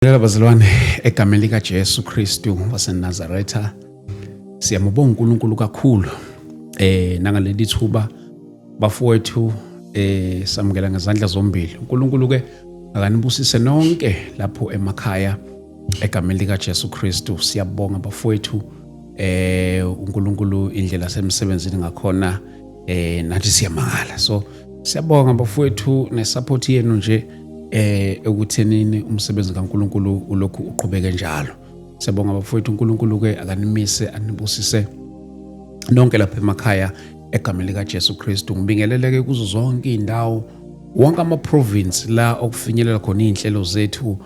Bazalwane, egameni likaJesu Kristu waseNazaretha siyambonga uNkulunkulu kakhulu nangaleli thuba bafowethu samukela ngezandla zombili. uNkulunkulu ke akanibusise nonke lapho emakhaya egameni likaJesu Kristu. Siyabonga bafowethu uNkulunkulu indlela semsebenzini ngakhona nathi siyamangala. So siyabonga bafowethu nesupport yenu nje ekuthenini umsebenzi kaNkulunkulu ulokhu uqhubeke njalo. Siyabonga bafowethu uNkulunkulu ke akanimise anibusise nonke lapha emakhaya egameni likaJesu Kristu. Ngibingeleleke kuzo zonke indawo, wonke ama province la okufinyelela khona inhlelo zethu.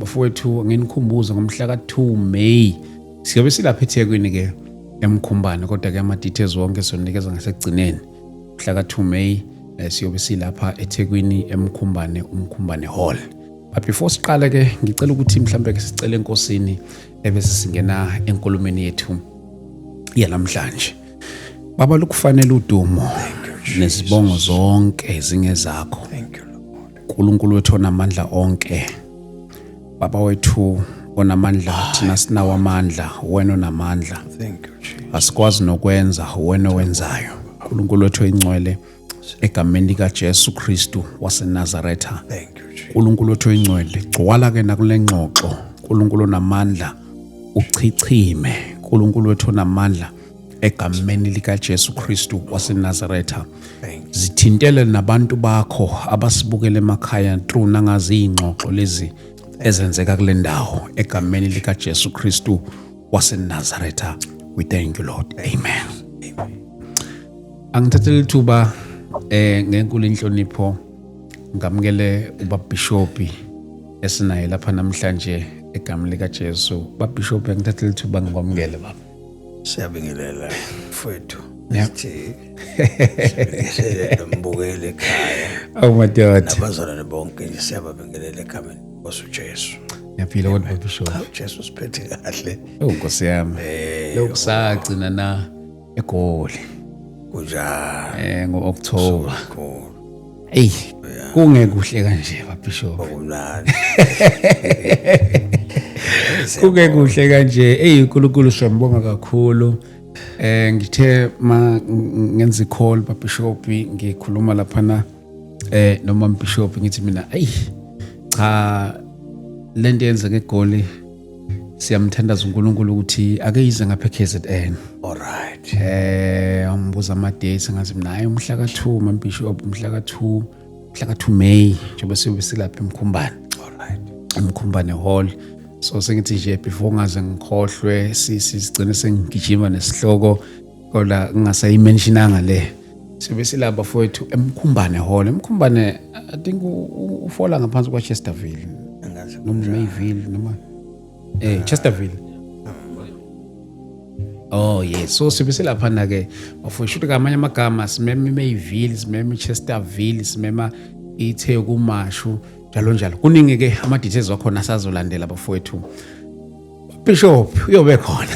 Bafowethu nginikhumbuza ngomhla ka2 May siyobe silapha eThekwini ke eMkhumbane, kodwa ke ama details wonke sonikeza ngasekugcineni. Mhla ka2 May siyobe silapha eThekwini eMkhumbane, uMkhumbane Hall. But before siqala ke ngicela ukuthi mhlambe ke sicele enkosini ebese singena enkulumeni yethu yanamhlanje. Baba, lukufanele udumo nezibongo zonke zingezakho. Thank you, Lord. uNkulunkulu wethu onamandla onke, Baba wethu onamandla, thina sinawo amandla, wena onamandla. Thank you, Jesus. Asikwazi nokwenza, wena owenzayo. uNkulunkulu wethu oyingcwele egameni likaJesu Kristu waseNazaretha. Thank you, Jesus. uNkulunkulu wethu oyingcwele, gcwala ke nakule ngxoxo. uNkulunkulu onamandla, uchichime. uNkulunkulu wethu onamandla egameni likaJesu Kristu waseNazaretha. Zithintele nabantu bakho abasibukela emakhaya through nangazi ingxoxo lezi ezenzeka kule ndawo egameni likaJesu Kristu waseNazaretha. We thank you, Lord. Amen. Angithathele ithuba ngenkulu inhlonipho ngamukele ubabhishopi esinaye lapha namhlanje egameni likaJesu. Babhishopi, angithathele ithuba ngikwamukele baba. Siyabingelela mfowethu. Yeah. Mbukele ekhaya. Madoda. Nabazalwane bonke siyababingelela egameni likaJesu. Ngiyaphila kodwa babhishopi. Jesu siphethe kahle. Nkosi yami. Lokusagcina na eGoli. Kunjani? Ngo-October. Kungekuhle kanje babhishopi. Kumnandi. Kungekuhle kanje. uNkulunkulu siyambonga kakhulu. Ngithe ngenza i-call babhishopi, ngikhuluma laphana noma umbhishopi ngithi mina cha, lento yenzeke eGoli siyamthandaza uNkulunkulu ukuthi ake yize ngapha eKZN. All right. Angibuza ama dates ngathi mina hayi umhla ka2 mambhishopi, umhla ka2 May njengoba siyobe silapha eMkhumbane. All right. eMkhumbane Hall. So sengithi nje before ngaze ngikhohlwe sigcine sengigijima nesihloko kodwa ngingasayimentionanga le. Sibe silapha fowethu eMkhumbane Hall. eMkhumbane I think ufola ngaphansi kwa Chesterville. Angazi Noma Mayville noma Chesterville. Yes. So sibe silapha na ke bafowethu kamanye amagama simeme Mayville, simeme Chesterville, simema iTheku Mashu njalo njalo. Kuningi ke ama details wakhona asazolandela bafowethu. Bishop uyobe khona.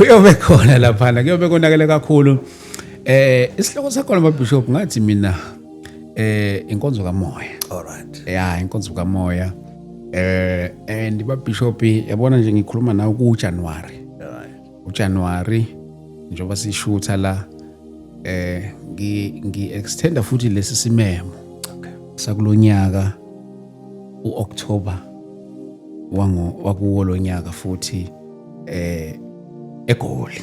Uyobe khona lapha na, kuyobe konakele kakhulu. Isihloko sakho mabishop ngathi mina inkonzo kamoya. All right. Yeah, inkonzo kamoya. And babishop yabona nje ngikhuluma nawe kuJanuary. uJanuary njengoba sishutha la ngi-extenda futhi lesi simemo sakulonyaka uOctober wakuwo lonyaka futhi eGoli.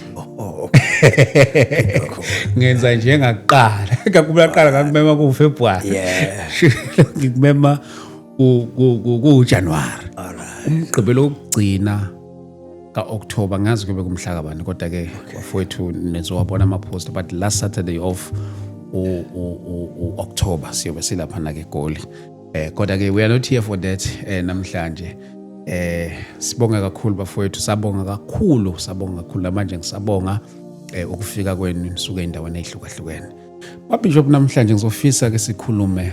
Ngenza nje ngaqala ngakubaqala ngakubema kuFebruary. Yeah. Ngikubema kuJanuary. All right. Umgqibelo wokugcina kaOctober ngazi kube kumhla kabani, kodwa ke bafowethu nezowabona ama post but last Saturday of October siyobe silapha na ke eGoli. Kodwa ke we are not here for that namhlanje. Sibonga kakhulu bafowethu, sabonga kakhulu manje ngisabonga ukufika kwenu nisuke endaweni ezihlukahlukene. Babishop, namhlanje ngizofisa ke sikhulume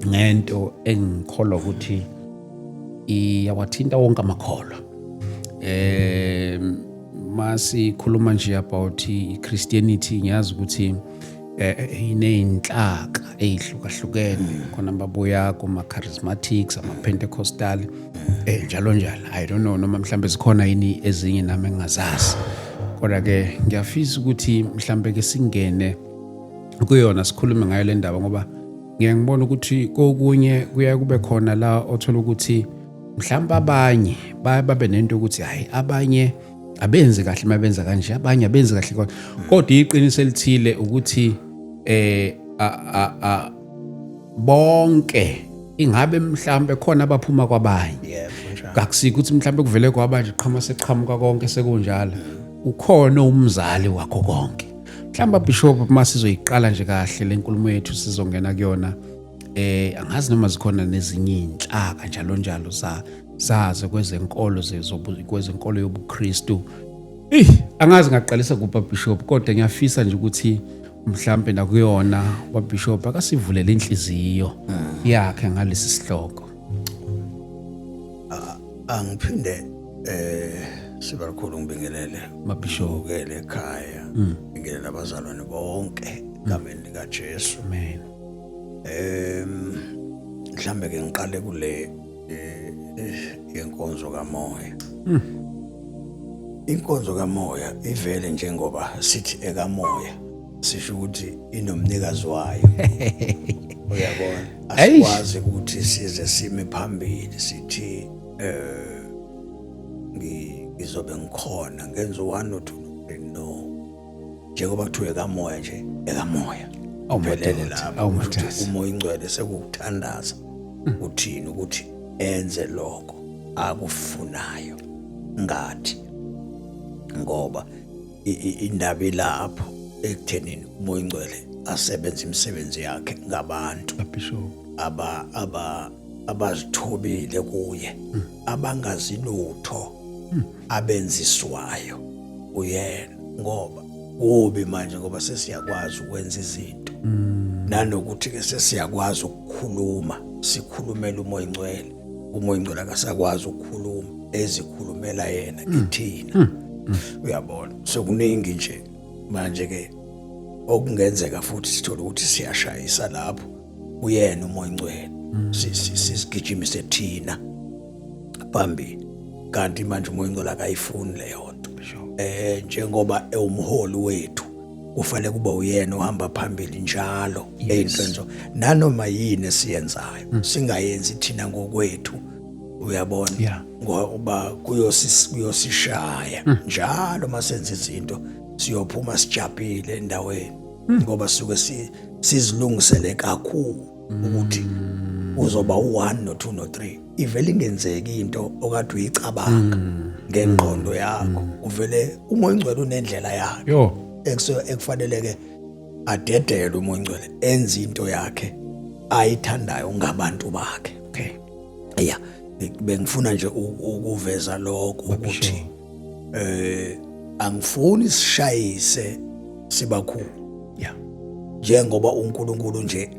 ngento engikholwa ukuthi iyawathinta wonke amakholwa. Masikhuluma nje about Christianity, ngiyazi ukuthi iney'nhlaka ey'hlukahlukene khona ababuya kuma-charismatics, ama-Pentecostal njalo njalo. I don't know noma mhlambe zikhona yini ezinye nami engingazazi. Kodwa-ke ngiyafisa ukuthi mhlambe-ke singene kuyona sikhulume ngayo le ndaba ngoba ngiyangibona ukuthi kokunye kuya kube khona la othola ukuthi mhlawumbe abanye babe nento ukuthi hayi abanye abenzi kahle mabenza kanje, abanye abenzi kahle kodwa iqiniso elithile ukuthi bonke ingabe mhlawumbe khona abaphuma kwabanye. Kakusiko ukuthi mhlawumbe kuvele kwabanje qhama seqhamuka konke sekunjalo. Ukhona umzali wakho konke. Mhlawumbe Bishop masizoyiqala nje kahle lenkulumo yethu sizongena kuyona angazi noma zikhona nezinye inhlaka njalo njalo zazo kwezenkolo kwezenkolo yobuKristu. Angazi ngaqalisa kuba Bishop kodwa ngiyafisa nje ukuthi mhlambe nakuyona wa Bishop akasivulele inhliziyo yakhe ngalesi sihloko. Angiphinde sibakhulu ngibingelele maBishop ukele ekhaya ngibingelele abazalwane bonke egameni lika Jesu. Amen. Mhlambe ke ngiqale kule yenkonzo kamoya. Inkonzo kamoya ivele njengoba sithi ekamoya sisho ukuthi inomnikazi wayo. Uyabona asikwazi ukuthi size sime phambili sithi ngizobe ngikhona ngenza 1 or 2 no. Njengoba kuthiwe ekamoya nje ekamoya awuphelele lapho ukuthi umoya ingcwele sekukuthandaza uthini ukuthi enze lokho akufunayo ngathi ngoba indaba ilapho ekuthenini umoya ingcwele asebenza imisebenzi yakhe ngabantu abazithobile kuye abangazi lutho abenziswayo uyena ngoba kubi manje ngoba sesiyakwazi ukwenza izinto nanokuthi ke sesiyakwazi ukukhuluma sikhulumela umoya ingcwele. Umoya ingcwele akasakwazi ukukhuluma ezikhulumela yena kithina. Uyabona sekuningi nje manje ke okungenzeka futhi sithola ukuthi siyashayisa lapho uyena umoya ingcwele sigijimise thina phambili kanti manje umoya ingcwele akayifuni leyo nto. Njengoba umholi wethu kufanele kuba uyena ohamba phambili njalo eyinhlonzo nanoma yini esiyenzayo singayenzi thina ngokwethu. Uyabona ngoba kuyosishaya njalo masenza izinto siyophuma sijabhile endaweni ngoba suke sizilungisele kakhulu ukuthi uzoba u1 no 2 no 3 ivele ingenzeki into okade uyicabanga ngengqondo yakho uvele umoya ingcwele unendlela yakhe ekufaneleke adedele umoya ingcwele enze into yakhe ayithandayo ngabantu bakhe. Bengifuna nje ukuveza lokho ukuthi angifuni sishayise sibakhulu njengoba uNkulunkulu nje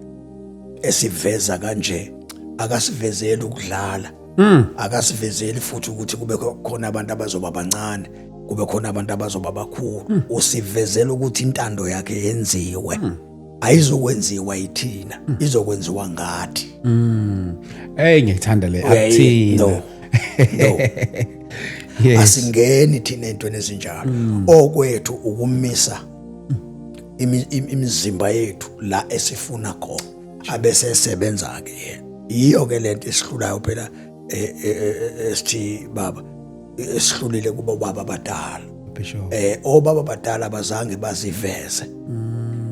esiveza kanje akasivezeli ukudlala akasivezeli futhi ukuthi kube khona abantu abazoba bancane kube khona abantu abazoba bakhulu. Usivezela ukuthi intando yakhe yenziwe ayizokwenziwa yithina izokwenziwa ngathi. Ngiyithanda le akuthina. Asingeni thina entweni ezinjalo okwethu ukumisa imizimba yethu la esifuna khona abese esebenza ke yena. Iyo ke lento esihlulayo phela esithi baba esihlulile kuba baba abadala. Obaba abadala abazange baziveze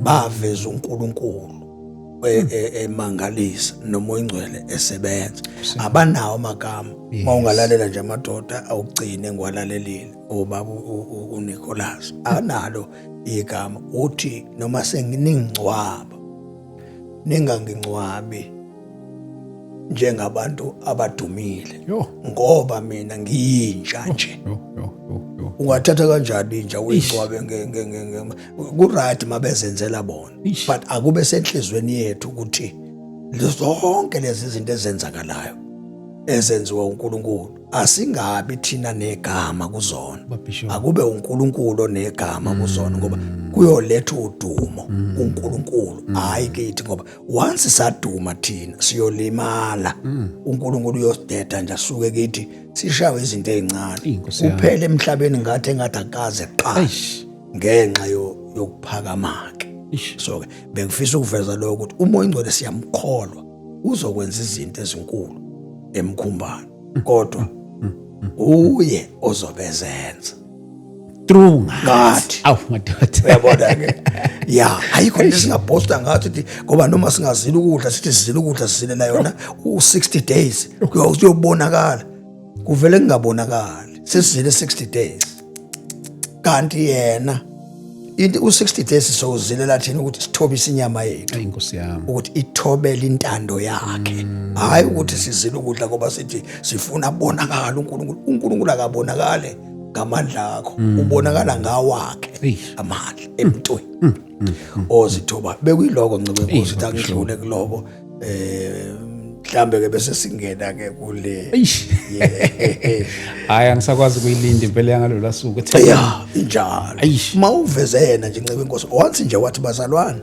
baveza uNkulunkulu emangalisa nomoya ingcwele esebenza abanawo amagama. Mawungalalela nje amadoda awugcine ngwalalelile obaba uNicholas analo igama uthi noma senginingcwaba ningangingcwabi njengabantu abadumile ngoba mina ngiyintsha nje. Ungathatha kanjani intsha uyigcwabe ku-right mabezenzela bona but akube senhlizweni yethu ukuthi zonke lezi zinto ezenzakalayo ezenziwa uNkulunkulu asingabi thina negama kuzona, Bishop. akube uNkulunkulu onegama kuzona ngoba kuyoletha udumo uNkulunkulu hayi kithi, ngoba once saduma thina siyolimala. uNkulunkulu uyosideda nje asuke kithi sishawe izinto ezincane Inkosi yami. kuphela emhlabeni ngathi engathi akaze qala Eish. ngenxa yokuphakamake. Ish. So ke bengifisa ukuveza lokho ukuthi umoya oyingcwele siyamkholwa uzokwenza izinto ezinkulu emkhumbani, kodwa uye ozobezenza True ngathi. Awu madoda. Uyabona ke? Ya, ayikho into singabhosta ngathi ukuthi ngoba noma singazile ukudla sithi sizile ukudla sizilela yona u60 days kuyobonakala. Kuvele kungabonakali. Sesizile 60 days. Kanti yena into u60 days sozilela thina ukuthi sithobise inyama yethu, Inkosi yami. ukuthi ithobele intando yakhe, hayi ukuthi sizile ukudla ngoba sithi sifuna bonakala uNkulunkulu. uNkulunkulu akabonakale ngamandla akho, ubonakala ngawakhe Eish. amandla emntwini ozithoba. Bekuyiloko ncebe Nkosi ukuthi angidlule kuloko, mhlambe ke bese singena ke kule. Eish. Hayi angisakwazi ukuyilinda impela yangalolu suku. Ya, injalo. Eish. Mawuveze yena nje ncebe Nkosi, once nje wathi bazalwane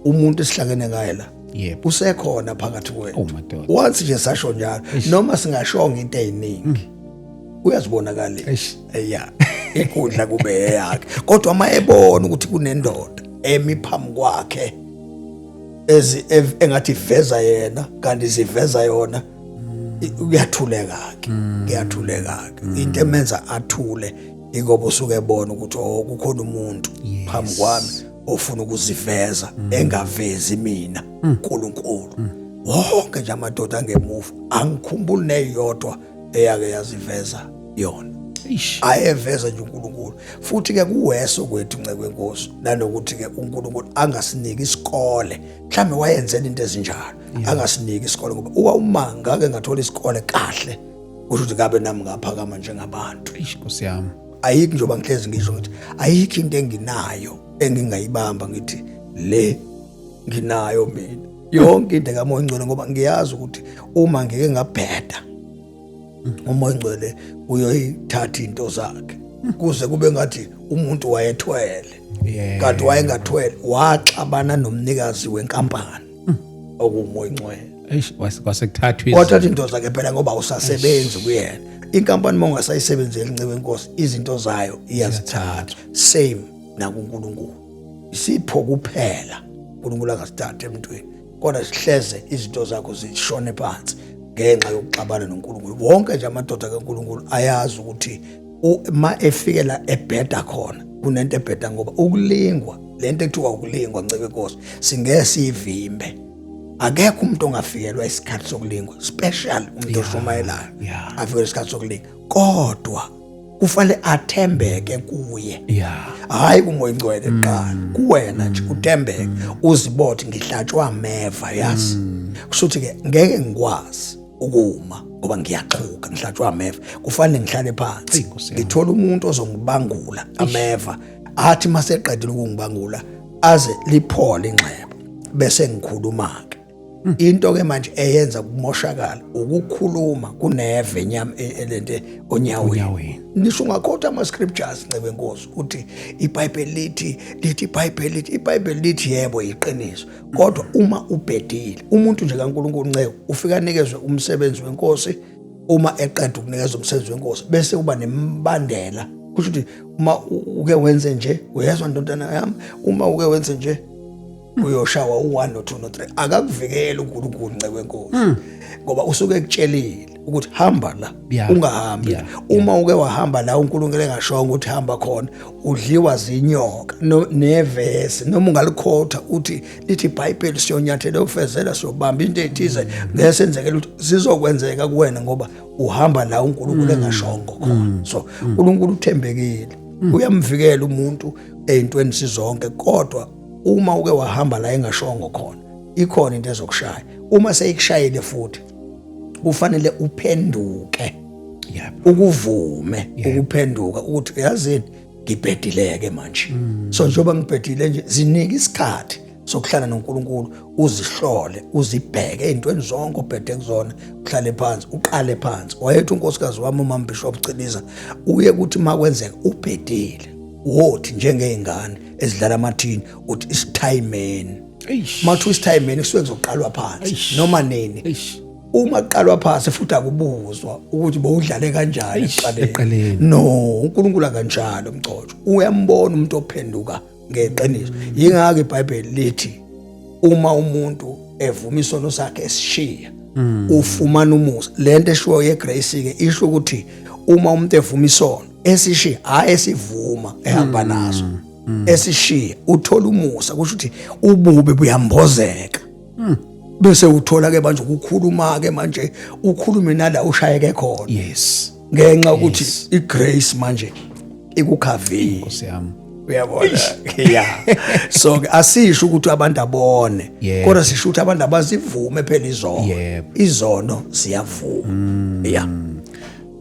umuntu esihlangene ngaye la Yebo. usekhona phakathi kwethu. Oh madoda. Once nje sasho njalo, noma singashonga into eziningi uyazibonakalisa. Eish. Ya, ikudla kube yakhe, kodwa uma ebona ukuthi kunendoda emiphambi kwakhe engathi iveza yena kanti siveza yona, kuyathuleka-ke into emenza athule ingoba usuke ebona ukuthi kukhona umuntu phambi kwami ofuna ukuziveza engavezi mina uNkulunkulu. Wonke nje amadoda angemuva angikhumbuli neyodwa eyake yaziveza yona, Eish. ayeveza nje uNkulunkulu. Futhi-ke kuweso kwethu nceke Nkosi, nanokuthi-ke uNkulunkulu angasiniki isikole, mhlawumbe wayenzela into ezinjalo, angasiniki isikole ngoba uma ngake ngathola isikole kahle kusho ukuthi ngabe nami ngaphakama njengabantu. Eish Nkosi yami. Ayikho njengoba ngihlezi ngisho ukuthi ayikho into enginayo engingayibamba ngithi le nginayo mina, yonke into kaMoya Oyingcwele, ngoba ngiyazi ukuthi uma ngike ngabheda uMoya Oyingcwele uyoyithatha into zakhe kuze kube ngathi umuntu wayethwele, kanti wayengathwele, waxabana nomnikazi wenkampani okuMoya Oyingcwele. Eish wasekuthathwa Wathatha into zakhe phela ngoba usasebenzi kuyena. Inkampani mongasayisebenzeli ncebe Nkosi, izinto zayo iyazithatha. Same nakuNkulunkulu, isipho kuphela uNkulunkulu angasithatha emntwini, kodwa sihleze izinto zakho zishone phansi ngenxa yokuxabana noNkulunkulu. Wonke nje amadoda kaNkulunkulu ayazi ukuthi uma efikela ebheda khona kunento ebheda, ngoba ukulingwa, lento ekuthiwa ukulingwa ncebe Nkosi, singeke siyivimbe. Akekho umuntu ongafikelwa isikhathi sokulingwa, special umuntu oshumayelayo afikelwa isikhathi sokulingwa, kodwa kufanele athembeke kuye. Hayi kuMoya Oyingcwele kuqala, kuwena nje uthembeke, uzibothe ngihlatshwa ameva, yazi kusuthi-ke ngeke ngikwazi ukuma ngoba ngiyaxhuka, ngihlatshwa ameva, kufanele ngihlale phansi ngithole umuntu ozongibangula ameva, athi maseqedile ukungibangula aze liphole inxeba bese ngikhuluma-ke. Into ke manje eyenza kumoshakala ukukhuluma kuneve enyama elente onyaweni. Nisho ungakhoda ama-scriptures ncebe Nkosi ukuthi iBhayibheli iBhayibheli lithi yebo iqiniso, kodwa uma ubhedile umuntu nje kaNkulunkulu ncebe ufika nikezwe umsebenzi weNkosi. Uma eqeda ukunikeza umsebenzi weNkosi bese uba nembandela, kusho ukuthi uma uke wenze nje uyezwa ndodana yami, uma uke wenze nje uyoshawa u1 no2 no3, akakuvikela uNkulunkulu ncebe Nkosi, ngoba usuke ekutshelile ukuthi hamba la, ungahambi. Uma uke wahamba la uNkulunkulu engashongo ukuthi hamba khona, udliwa zinyoka nevesi, noma ungalikhotha uthi lithi iBhayibheli siyonyathela ufezela siyobamba into ethize ngesenzekela ukuthi sizokwenzeka kuwena ngoba uhamba la uNkulunkulu engashongo khona. So uNkulunkulu uthembekile, uyamvikela umuntu ezintweni sizonke, kodwa uma uke wahamba la engashongo khona ikhona into ezokushaya. Uma seyikushayile futhi kufanele uphenduke, ukuvume ukuphenduka ukuthi yazini ngibhedileke manje. So njengoba ngibhedile nje zinike isikhathi sokuhlala noNkulunkulu, uzihlole, uzibheke ezintweni zonke obhede kuzona, uhlale phansi, uqale phansi. Wayethi unkosikazi wami uMama Bishop Ciliza, uye kuthi makwenzeka ubhedile, wothi njengezingane ezidlala amathini, uthi isithayimeni. Mathu isithayimeni kusuke kuzoqalwa phansi noma nini. Uma kuqalwa phansi futhi akubuzwa ukuthi bowudlale kanjani eqaleni. No, uNkulunkulu akanjalo Mcotsho. Uyambona umuntu ophenduka ngeqiniso. Yingakho iBhayibheli lithi uma umuntu evuma isono sakhe esishiya, ufumana umusa. Lento eshiwo yegrace ke isho ukuthi uma umuntu evuma isono esishiya, hayi esivuma ehamba naso, esishiya uthola umusa, kusho ukuthi ububi buyambozeka. Bese uthola ke manje ukukhuluma ke manje ukhulume nala ushayeke khona. Yes. Ngenxa ukuthi igrace manje ikukhavile. Nkosi yami. Uyabona? Yeah. So asisho ukuthi abantu abone, kodwa sisho ukuthi abantu abazivume phela izono. Izono ziyavuma. Yeah.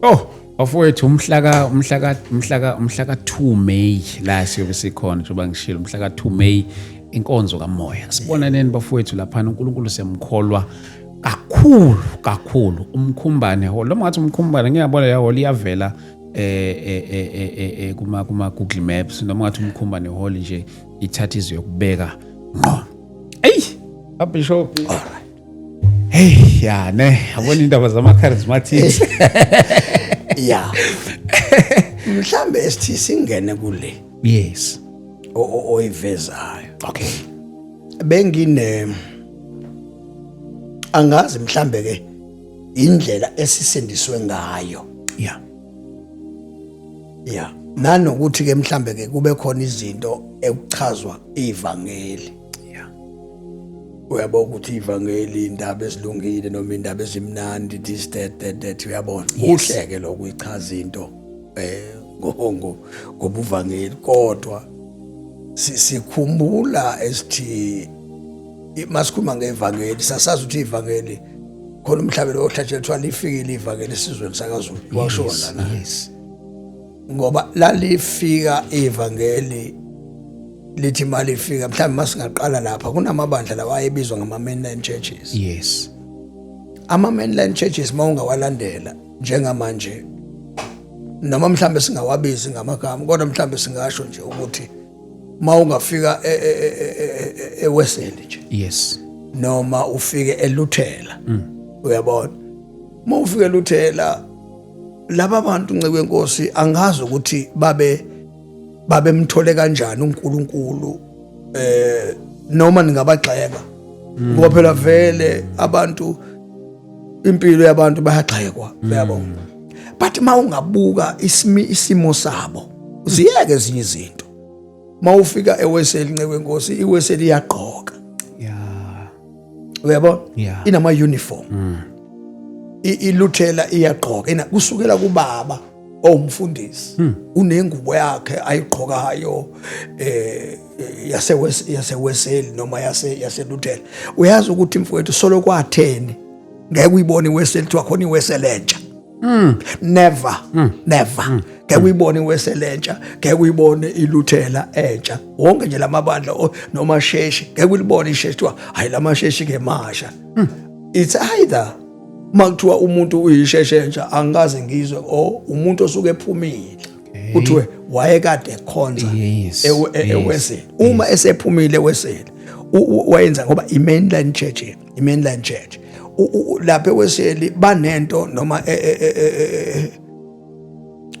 Oh, bafowethu umhla ka 2 May la siyobe sikhona njengoba ngishilo umhla ka 2 May inkonzo kamoya. Sibona nini bafowethu lapha uNkulunkulu semkholwa kakhulu umkhumbane hall. Noma ngathi umkhumbane ngiyabona ya hall iyavela kuma Google Maps, noma ngathi umkhumbane hall nje ithatha izo yokubeka ngqo. Bishop. Hey ya ne yabona indaba zama charismatics. Yeah. Mhlambe esithi singene kule. Yes. Oyivezayo. Okay. Bengine angazi mhlambe ke indlela esisindiswe ngayo. Yeah. Yeah. Nanokuthi ke mhlambe ke kube khona izinto ekuchazwa ivangeli. Yeah. Uyabona ukuthi ivangeli indaba ezilungile noma indaba ezimnandi this that uyabona. Uhleke lokuyichaza into ngobuvangeli, kodwa sikhumbula esithi masikhuluma ngevangeli sasazi ukuthi ivangeli khona umhlabelo ohlatshelwa kuthiwa lifikile ivangeli esizweni sakaZulu. Washona na? Yes. Ngoba lalifika ivangeli lithi mali ifika mhlawumbe masingaqala lapha kunamabandla lawa ayebizwa ngama mainline churches. Yes. Ama mainline churches mawungawalandela njengamanje noma mhlawumbe singawabizi ngamagama, kodwa mhlawumbe singasho nje ukuthi mawungafika eWeseli nje. Yes. Noma ufike eLuthela. Uyabona? Mawufike eLuthela laba bantu nceke Nkosi angazi ukuthi babemthole kanjani uNkulunkulu noma ningabagxeka ngoba phela vele abantu impilo yabantu bayagxekwa, uyabona. But mawungabuka isimo sabo ziyeke ezinye izinto. Mawufika eWeseli nceke Nkosi, iWeseli iyaqoka. Yeah. Uyabona? Yeah. Inama uniform. iLuthela iyaqoka kusukela kubaba owumfundisi unengubo yakhe ayiqhokayo yaseWeseli noma yaseLuthela. Uyazi ukuthi mfowethu solo kwa10 ngeke uyibone iWeseli kuthiwa khona iWeseli entsha. Never. Ngeke uyibone iWeseli entsha, ngeke uyibone iLuthela entsha. Wonke nje lamabandla noma sheshi ngeke ulibone isheshi kuthiwa hayi lamasheshi ke masha. It's either makuthiwa umuntu uyisheshe entsha angaze ngizwe umuntu osuke ephumile kuthiwe wayekade ekhonza eWeseli. Uma esephumile eWeseli wayenza ngoba imainline church lapha eWeseli banento noma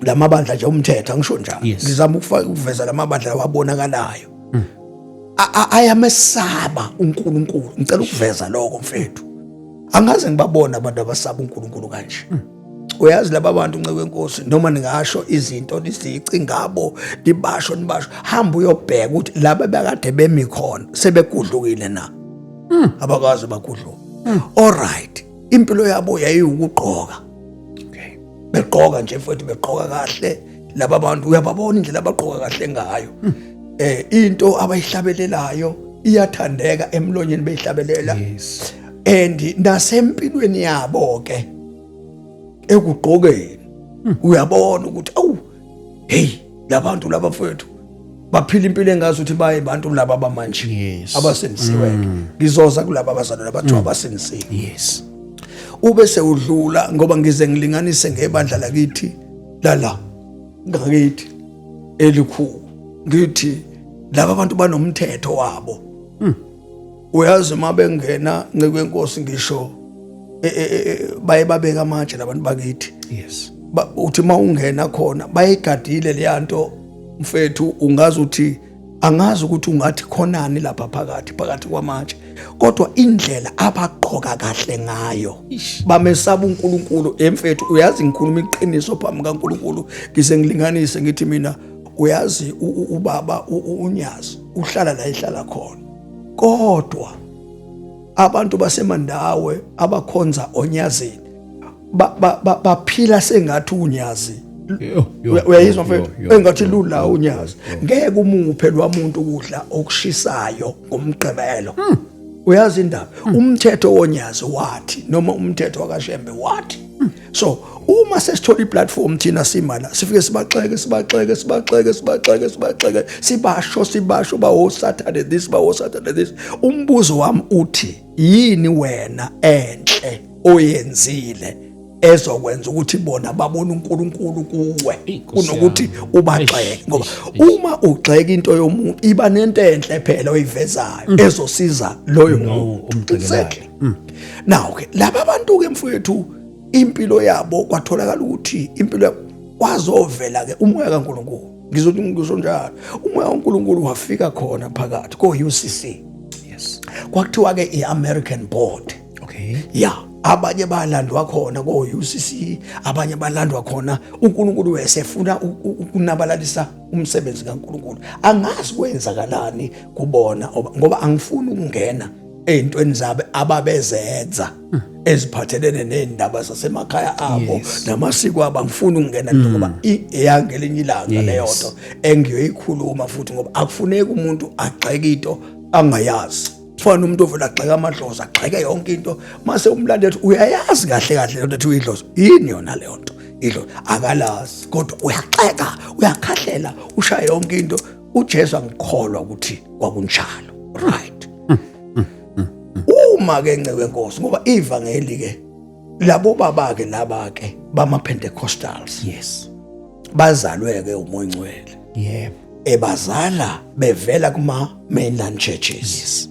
lamabandla nje umthetho angisho njalo. Ngizama ukuveza lamabandla wabonakalayo ayamesaba uNkulunkulu. Ngicela ukuveza lokho mfethu. Angaze ngibabona abantu abasaba uNkulunkulu kanje. Uyazi laba bantu nceke Nkosi noma ningasho izinto nisici ngabo nibasho hamba uyobheka ukuthi laba bekade bemi khona sebegudlukile na abakazi bagudluka. All right, impilo yabo yayiyukugqoka. Okay. Begqoka nje futhi begqoka kahle laba bantu, uyababona indlela abagqoka kahle ngayo. Into abayihlabelelayo iyathandeka emlonyeni beyihlabelela. Yes. And nasempilweni yabo ke ekugqokeni uyabona ukuthi hey labantu laba mfowethu baphila impilo engazi ukuthi baye abantu laba abamanje Yes. abasindisiwe. Ngizoza kulabo abazalwane abathiwa abasindisiwe. Yes. Ube sewudlula ngoba ngize ngilinganise ngebandla lakithi la ngakithi elikhulu. Ngithi laba abantu banomthetho wabo. Uyazi mabengena nceke inkosi ngisho baye babeka amatshe labantu bakithi. Yes. Uthi mawungena khona bayigadile leyanto mfethu ungazi uthi angazi ukuthi ungathi khonani lapha phakathi kwamatshe kodwa indlela abaqoka kahle ngayo bamesaba uNkulunkulu emfethu uyazi ngikhuluma iqiniso phambi kaNkulunkulu ngise ngilinganise ngithi mina uyazi ubaba uNyazi uhlala la ehlala khona kodwa abantu basemandawe abakhonza onyazini baphila sengathi uNyazi uyayizwa mfethu engathi lula uNyazi ngeke umuphe lwamuntu ukudla okushisayo ngomgqibelo uyazi indaba umthetho woNyazi wathi noma umthetho wakashembe wathi so uma sesithola iplatform thina simala sifike sibaxeke sibasho bawo Saturday this umbuzo wami uthi yini wena enhle oyenzile ezokwenza ukuthi bona babone uNkulunkulu kuwe kunokuthi ubaxeke ngoba uma ugxeka into yomuntu iba nento enhle phela oyivezayo ezosiza loyo umgxekelayo. Now ke laba bantu ke mfowethu impilo yabo kwatholakala ukuthi impilo kwazovela ke umoya kaNkulunkulu ngizothi ngisho njalo umoya kaNkulunkulu wafika khona phakathi ko UCC. Yes. Kwakuthiwa ke iAmerican board. Okay. Yeah. Abanye balandwa khona ko UCC abanye balandwa khona uNkulunkulu wesefuna ukunabalalisa umsebenzi kaNkulunkulu angazi kwenzakalani kubona ngoba angifuni ukungena ezintweni zabe ababezenza eziphathelene nezindaba zasemakhaya abo namasiko abo angifuni ukungena ngoba eyangelinye ilanga leyo nto engiyoyikhuluma futhi ngoba akufuneki umuntu agxeke into angayazi. Fana umuntu ovela agxeka amadlozi agxeke yonke into mase umlando ethi uyayazi kahle lento ethi uyidlozi yini yona leyo nto idlozi akalazi kodwa uyaxeka uyakhahlela ushaya yonke into uJesu angikholwa ukuthi kwakunjalo right. Uma ke nceke inkosi ngoba ivangeli ke labo babake laba ke bama Pentecostals Yes. bazalwe ke umoya ngcwele Yebo. ebazala bevela kuma mainland churches. Yes.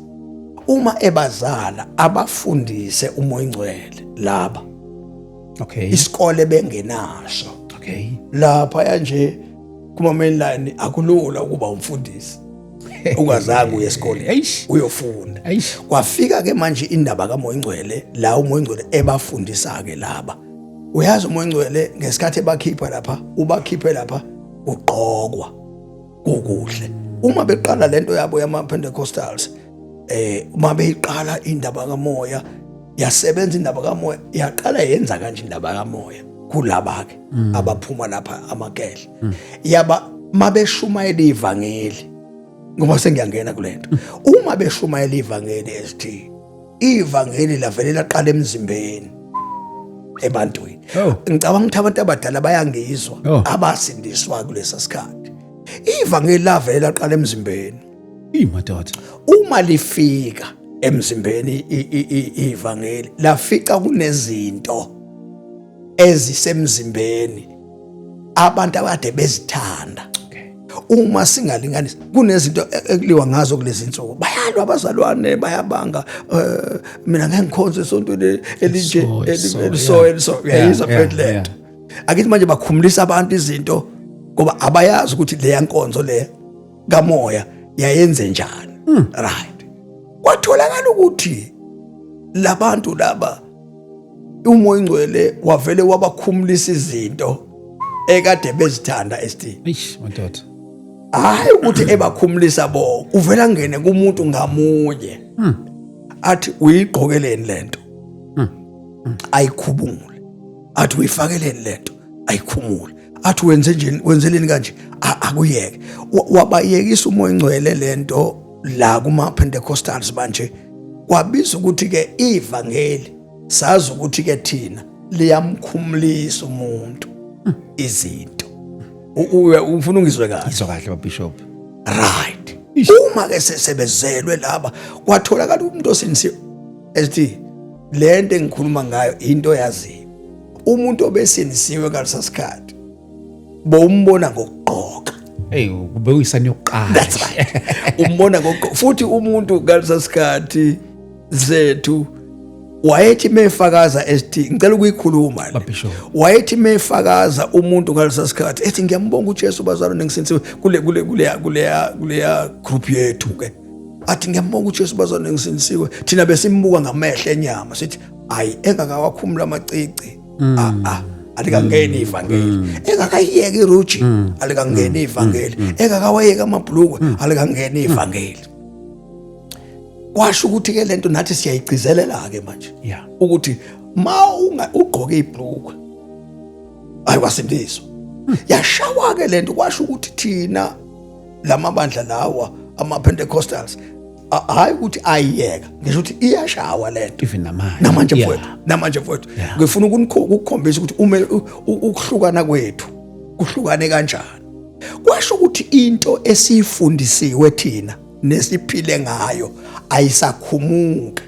Uma ebazala abafundise umoya ngcwele laba Okay. isikole bengenaso Okay. lapha nje kuma mainline akulula ukuba umfundisi ungazange uye esikoleni uyofunda. Kwafika ke manje indaba kamoya ngcwele la umoya ngcwele ebafundisa ke laba uyazi umoya ngcwele ngesikhathi ebakhipha lapha ubakhiphe lapha uqokwa kukuhle uma beqala lento yabo yama Pentecostals uma beyiqala indaba kamoya yasebenza indaba kamoya yaqala yenza kanje indaba kamoya kulaba ke abaphuma lapha amakehle yaba mabeshumayela ivangeli ngoba sengiyangena kulento uma beshumayela ivangeli esithi ivangeli lavelela qala emzimbeni ebantwini ngicabanga ukuthi abantu abadala bayangizwa abasindiswa kulesa sikhathi ivangeli lavelela qala emzimbeni Madoda. Uma lifika emzimbeni ivangeli lafica kunezinto ezisemzimbeni abantu abade bezithanda. Uma singalinganisa kunezinto ekuliwa ngazo kulezi insuku bayalwa abazalwane bayabanga mina ngeke ngikhonze isonto elinje eliso uyayizwa phela akithi manje bakhumulisa abantu izinto ngoba abayazi ukuthi le yankonzo le kamoya yayenze njani. Right. Kwatholakala ukuthi labantu laba umoya ngcwele wavele wabakhumulisa izinto ekade bezithanda esithini. Madoda. Hayi ukuthi ebakhumulisa bo uvela ngene kumuntu ngamunye athi uyigqokeleni lento ayikhubule athi uyifakeleni lento ayikhumule athi wenzeleni kanje akuyeke wabayekisa umoya ngcwele lento la kuma Pentecostals manje kwabiza ukuthi ke ivangeli sazi ukuthi ke thina liyamkhumulisa umuntu izinto ufuna ungizwe kahle Izwa kahle ba bishop. right. Uma ke sebezelwe laba kwatholakala umuntu osindisiwe esithi lento engikhuluma ngayo into yaziyo. Umuntu obesindisiwe ngalesa sikhathi bombona ngokugqoka. Hey, kube uyisani yokuqala. That's right. Umbona ngokugqoka futhi umuntu ngalesa sikhathi zethu wayethi mefakaza esithi ngicela ukuyikhuluma le. Wayethi mefakaza umuntu ngalesa sikhathi ethi ngiyambonga uJesu bazalwane ngisindisiwe kuleya group yethu ke. Athi ngiyambonga uJesu bazalwane ngisindisiwe thina besimbuka ngamehlo enyama sithi ayi engakawakhumula amacici. Alikangeni ivangeli. Engakayiyeka iruji alikangeni ivangeli. Engakawayeka amabhlukwe alikangeni ivangeli. Kwasho ukuthi ke lento nathi siyayigcizelela ke manje. Yeah. Ukuthi ma ugqoke ibhlukwe ayiwasindiswa. Yashawa ke lento kwasho ukuthi thina lamabandla lawa ama Pentecostals hayi ukuthi ayiyeka ngisho ukuthi iyashawa lento even namanje mfowethu ngifuna ukukukhombisa ukuthi uma ukuhlukana kwethu kuhlukane kanjani. Kwasho ukuthi into esifundisiwe thina nesiphile ngayo ayisakhumuka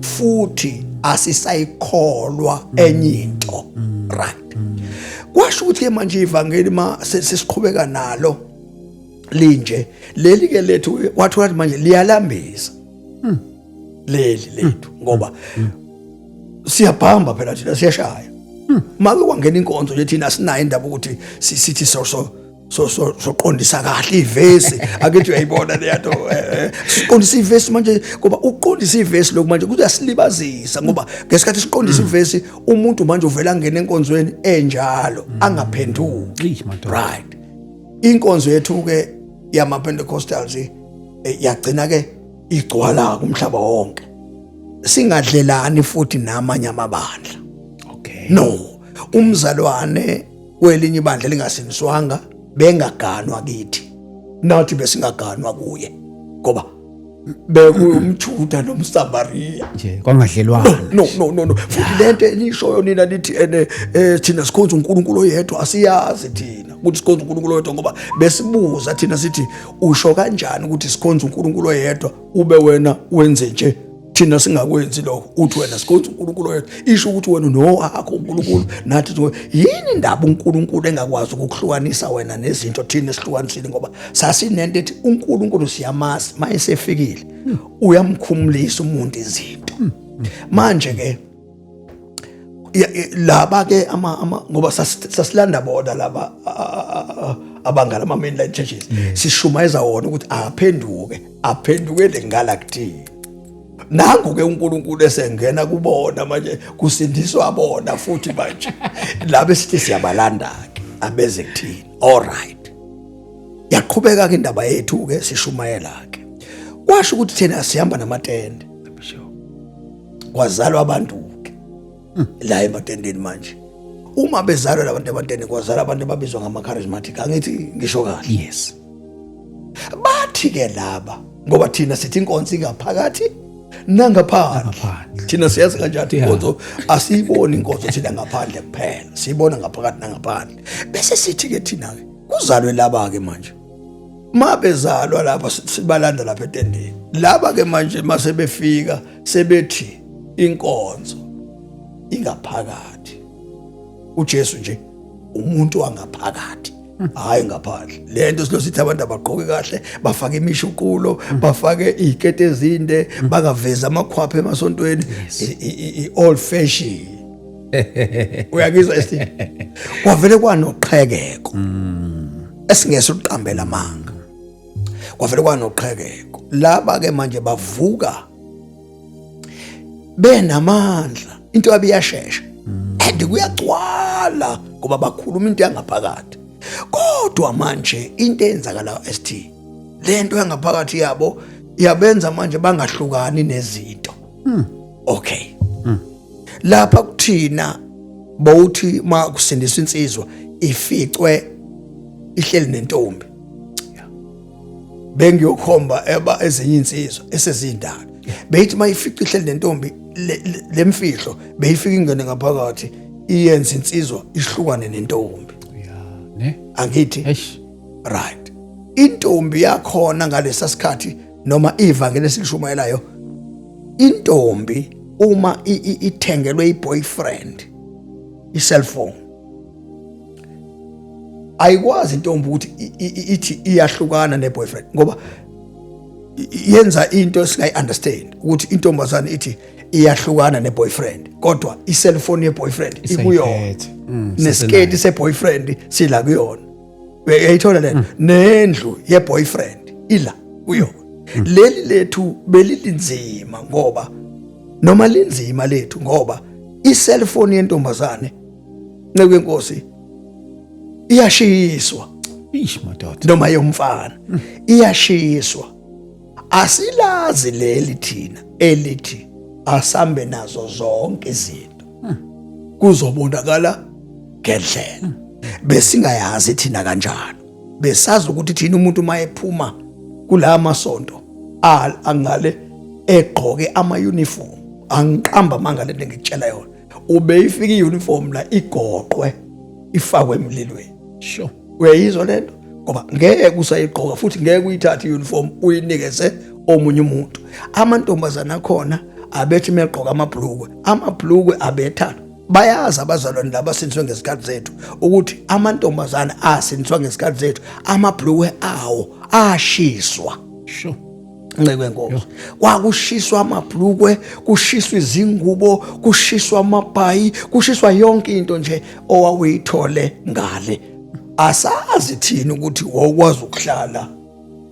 futhi asisayikholwa enye into. Right. Kwasho ukuthi manje ivangeli sesiqhubeka nalo linje leli ke lethu wathu wathi manje liyalambisa leli lethu ngoba siyabhamba phela thina siyashaya. Make kwangena inkonzo nje thina sinayo indaba ukuthi sithi soqondisa kahle ivesi akithi uyayibona leyato siqondisa ivesi manje ngoba uqondisa ivesi lokhu manje kuyasilibazisa ngoba ngesikhathi siqondisa ivesi umuntu manje uvela ngene enkonzweni enjalo angaphenduki. Right. Inkonzo yethu ke yama Pentecostals yagcina ke igcwala kumhlaba wonke singadlelani futhi namanye amabandla. Okay. No, umzalwane welinye ibandla lingasindiswanga bengaganwa kithi nathi besingaganwa kuye ngoba bekuyumjuda nomsamaria nje kwangadlelwana. No futhi lento enishoyo nina lithi thina sikhonza uNkulunkulu oyedwa asiyazi thina ukuthi sikhonza uNkulunkulu oyedwa ngoba besibuza thina sithi usho kanjani ukuthi sikhonza uNkulunkulu oyedwa ube wena wenze nje thina singakwenzi lokho uthi wena sikhonza uNkulunkulu oyedwa isho ukuthi wena nowakho uNkulunkulu nathi yini indaba uNkulunkulu engakwazi ukuhlukanisa wena nezinto thina esihlukanisile ngoba sasinento ethi uNkulunkulu siyamazi mayesefikile uyamkhumulisa umuntu izinto. Manje ke laba ke ngoba sasilanda bona laba abangala ama mainline churches sishumayeza wona ukuthi aphendukele ngala kuthini. Nangu ke uNkulunkulu esengena kubona manje kusindiswa bona futhi manje labe sithi siyabalanda ke abeze kuthini. All right. Yaqhubeka ke indaba yethu ke sishumayela ke. Kwasho ukuthi thina sihamba namatende. Kwazalwa abantu ke la ematendeni manje. Uma bezalwa labantu ematendeni kwazalwa abantu ababizwa ngama charismatic. Angithi ngisho kahle. Yes. Bathi ke laba ngoba thina sithi inkonzo ngaphakathi nangaphandle. Thina siyazi kanjani inkonzo asiyiboni inkonzo thina ngaphandle kuphela. Siyibona ngaphakathi nangaphandle. Bese sithi ke thina ke kuzalwe laba ke manje. Mabezalwa lapha sibalanda lapha etendeni. Laba ke manje mase befika sebethi inkonzo ingaphakathi. uJesu nje umuntu wangaphakathi hayi ngaphandle. Lento silosithi abantu abaqoke kahle bafake imishuqulo bafake izikete ezinde bakaveza amakhwapha emasontweni old fashion. Uyakizwa esi kwavele kwanoqhekeko esingese uqambela manga. Kwavele kwanoqhekeko laba ke manje bavuka benamandla into abiyashesha and kuyagcwala ngoba bakhuluma into yangaphakathi. Kodwa manje into eyenzakala ST lento yangaphakathi yabo yabenza manje bangahlukani nezinto. Okay. Lapha kuthina bawuthi makusindiswa insizwa ificwe ihleli nentombi. Bengiyokhomba ezinye insizwa esezindala. Beyithi mayifica ihleli nentombi lemfihlo beyifika ingene ngaphakathi iyenza insizwa ihlukane nentombi. Ne? Angithi? Eish. Right. intombi yakhona ngalesa sikhathi noma ivangeli esilishumayelayo, intombi uma ithengelwe iboyfriend i-cellphone, ayikwazi intombi ukuthi ithi iyahlukana neboyfriend, ngoba yenza into esingayi-understand ukuthi intombazane ithi iyahlukana neboyfriend, kodwa i-cellphone yeboyfriend ikuyona, nesiketi seboyfriend sila kuyona. Uyayithola lento, nendlu yeboyfriend ila kuyona. Leli lethu belilinzima ngoba noma linzima lethu ngoba i-cellphone yentombazane nceke Nkosi iyashiswa, madoda, noma yomfana iyashiswa. Asilazi leli thina elithi asambe nazo zonke izinto kuzobonakala ngendlela. Besingayazi thina kanjalo, besazi ukuthi thina umuntu mayephuma kula masonto angale egqoke ama-uniform, angiqamba mangale into engikutshela yona, ubeyifika i-uniform la igoqwe ifakwe emlilweni. Sure. Uyayizwa lento? Ngoba ngeke usayigqoka futhi ngeke uyithathe i-uniform uyinikeze omunye umuntu. Amantombazana akhona abethi megqoka amabhlukwe abetha. Bayazi abazalwane laba sindiswe ngesikhathi zethu ukuthi amantombazana asindiswa ngesikhathi zethu amabhlukwe awo ashiswa. Sure. Nceke Nkosi, kwakushiswa amabhlukwe, kushiswa izingubo, kushiswa amabhayi, kushiswa yonke into nje owawuyithole ngale. Asazi thina ukuthi wawukwazi ukuhlala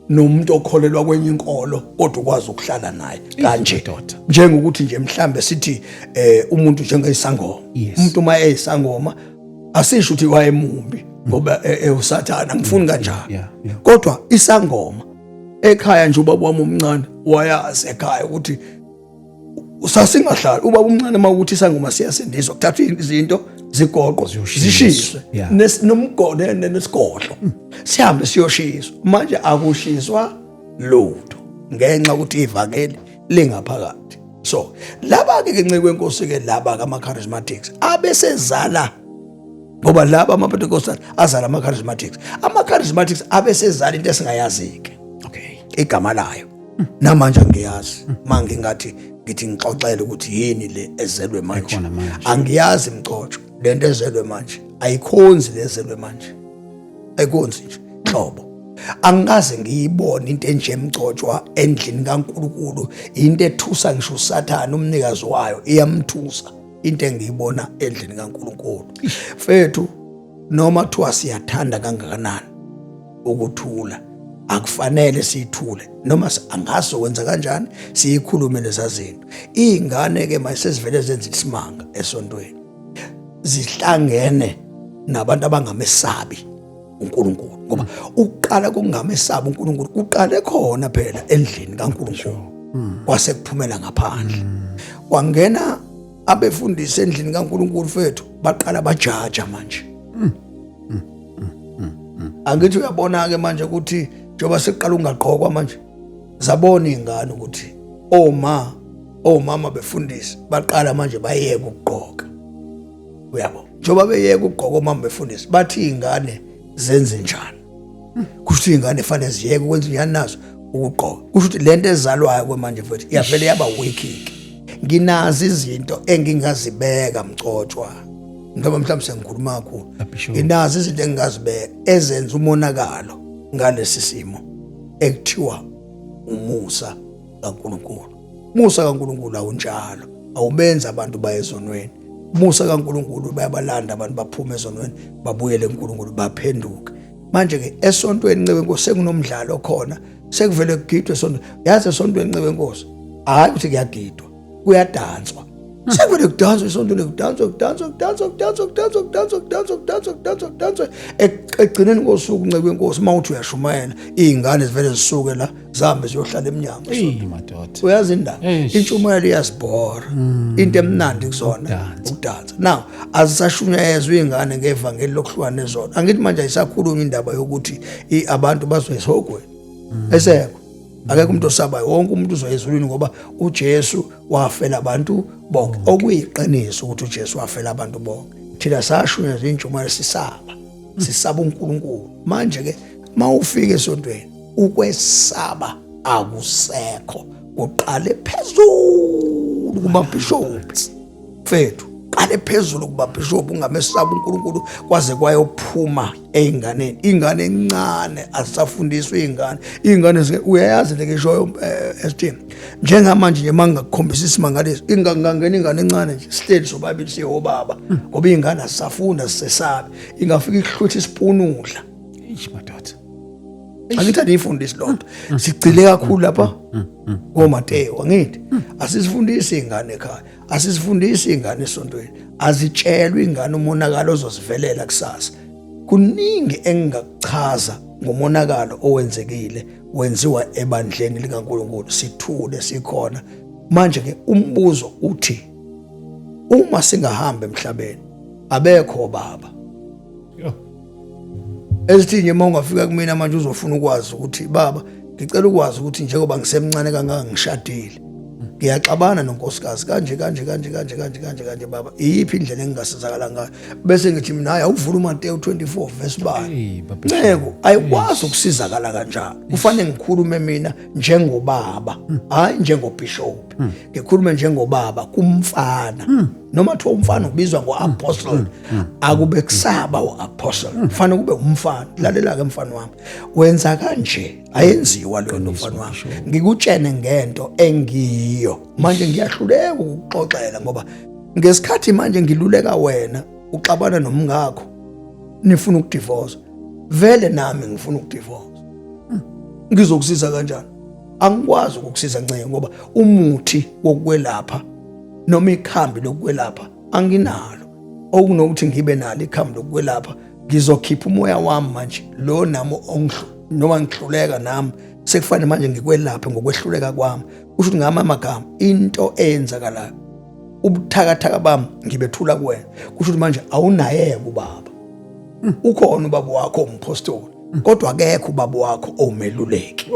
nomuntu okholelwa kwenye inkolo kodwa ukwazi ukuhlala naye kanje, njengokuthi nje mhlambe sithi umuntu njengeyisangoma, umuntu uma eyisangoma asisho ukuthi wayemumbi ngoba usathana, ngifuni kanjalo. Kodwa isangoma ekhaya nje ubaba wami omncane wayazi ekhaya ukuthi sasingahlali ubaba omncane mawukuthi isangoma siyasindiswa, kuthathwa izinto zigoqo zishiswe nomgone nesigodlo sihambe siyoshiswa. Manje akushiswa lutho ngenxa ukuthi ivangeli lingaphakathi. So laba-ke nceke Nkosi-ke laba kama-charismatics abesezala, ngoba laba ama-Pentecostal azala ama-charismatics. Ama-charismatics abesezala into esingayazi-ke, igama layo namanje angiyazi. Mangingathi ngithi ngixoxele ukuthi yini le ezelwe manje, angiyazi Mcotsho. Lento ezelwe manje ayikhonzi, lezelwe manje ayikhonzi nje hlobo. Angikaze ngiyibone into enje Mcotshwa endlini kaNkulunkulu, into ethusa ngisho uSathane umnikazi wayo iyamthusa into engiyibona endlini kaNkulunkulu. Fethu noma kuthiwa siyathanda kangakanani ukuthula, akufanele siyithule noma angasokwenza kanjani siyikhulume leza zinto. Izingane ke manje sezivele zenza isimanga esontweni, zihlangene nabantu abangamesabi uNkulunkulu, ngoba ukuqala kungamesabi uNkulunkulu kuqale khona phela endlini kaNkulunkulu, kwase kuphumela ngaphandle. Kwangena abefundisi endlini kaNkulunkulu fethu baqala bajaja manje. Angithi uyabona ke manje ukuthi njengoba seqala ungaqhokwa manje, zabona izingane ukuthi omama befundisi baqala manje bayeke ukugqoka. Uyabo, njengoba beyeke ukugqoka omama befundisi bathi izingane zenze njani, kusho izingane fanele ziyeke ukwenza njani nazo ukugqoka. Kusho ukuthi lento ezalwayo kwemanje futhi iyavele yaba weak. Nginazi izinto engingazibeka Mcotshwa, ngoba mhlawumbe sengikhuluma kakhulu. Nginazi izinto engingazibeka ezenza umonakalo ngalesi simo ekuthiwa umusa kaNkulunkulu. Umusa kaNkulunkulu awunjalo, awubenza abantu baye ezonweni. Umusa kaNkulunkulu bayabalanda abantu baphuma ezonweni babuyele eNkulunkulu baphenduke. Manje ke esontweni Ncebe Nkosi sekunomdlalo khona, sekuvele kugidwe esontweni. Yazi esontweni Ncebe Nkosi hayi ukuthi kuyagidwa, kuyadanswa. Sekuvele kudanswa esontweni, kudanswa ekugcineni kosuku Ncebe Nkosi mawuthi uyashumayela izingane zivele zisuke la zihambe ziyohlala eminyango. Madoda, uyazi indaba intshumayelo iyasibhora, into emnandi kusona ukudansa. Now azisashunyayezwa izingane ngevangeli lokuhlukana nezona. Angithi manje ayisakhulunywa indaba yokuthi abantu bazoyesogweni esekho. Akekho umuntu osabayo, wonke umuntu uzoya ezulwini ngoba uJesu wafela abantu bonke. Okuyiqiniso ukuthi uJesu wafela abantu bonke. Thina sashunyezwa intshumayelo sisaba uNkulunkulu. Manje ke mawufika esontweni ukwesaba akusekho, uqale phezulu kumabhishophu mfethu, qale phezulu kumabhishophu, ungamesaba uNkulunkulu kwaze kwayophuma einganeni. Ingane encane asafundiswa ingane uyayazi lekishoyo ST njengamanje nje mangakukhombisa isimangaliso ingangena ingane encane nje sihleli sobabili siye obaba ngoba ingane asafunda sisesabe, ingafika ihlutha isipunudla madoda. angithanda ifundisi lonto sigcile kakhulu lapha ngoMateyu angithi asisifundisi ingane ekhaya, asisifundisi ingane esontweni, azitshelwe ingane umonakalo ozosivelela kusasa. Kuningi engingakuchaza ngomonakalo owenzekile wenziwa ebandleni likaNkulunkulu, sithule sikhona manje. Ke umbuzo uthi uma singahambe emhlabeni abekho baba esithinje uma ungafika kumina manje uzofuna ukwazi ukuthi baba ngicela ukwazi ukuthi njengoba ngisemncane kangaka ngishadile ngiyaxabana nonkosikazi kanje baba, iyiphi indlela engingasizakala ngayo? Bese ngithi mina hayi awuvula uMateyu 24 verse 5. Nceko ayikwazi ukusizakala kanjalo. Kufanele ngikhulume mina njengobaba, hayi njengobishop. Ngikhulume njengobaba kumfana. Noma thiwa umfana ubizwa ngo-apostle, akube kusaba u-apostle, kufanele kube umfana. Lalela-ke mfana wami, wenza kanje, ayenziwa leyo nto mfana wami. Ngikutshene ngento engiyo manje, ngiyahluleka ukuxoxela ngoba ngesikhathi manje ngiluleka wena uxabana nomngakho nifuna ukudivorce, vele nami ngifuna ukudivorce. Ngizokusiza kanjani? Angikwazi ukukusiza Nceke ngoba umuthi wokwelapha noma ikhambi lokwelapha anginalo. Okunokuthi ngibe nalo ikhambi lokwelapha, ngizokhipha umoya wami manje lo nami noma ngihluleka nami sekufanele manje ngikwelaphe ngokwehluleka kwami. Kusho ukuthi ngama amagama into eyenzakalayo ubuthakathaka bami ngibethula kuwena. Kusho ukuthi manje awunaye ubaba, ukhona ubaba wakho umpostoli kodwa akekho ubaba wakho owumeluleki.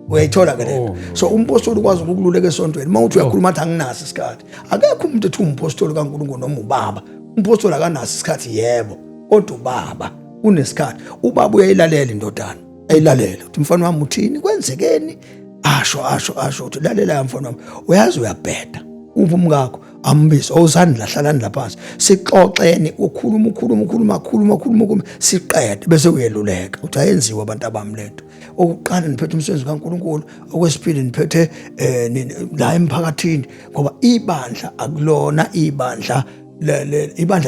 Uyayithola ke lento. So umpostoli ukwazi ukululeka esontweni mawuthi uyakhuluma athi anginaso isikhathi. Akekho umuntu ethi umpostoli kaNkulunkulu noma ubaba. Umpostoli akanaso isikhathi, yebo, kodwa ubaba unesikhathi. Ubaba uyayilalela indodana, ayilalela uthi mfana wami uthini, kwenzekeni, asho uthi lalela mfana wami, uyazi uyabheda uphi umngakho, ambizo awuzani lahlalani laphansi sixoxeni, ukhuluma siqede bese uyeluleka uthi ayenziwa abantu abami lento. Okuqala niphethe umsebenzi kaNkulunkulu, okwesibili niphethe la emphakathini ngoba ibandla akulona ibandla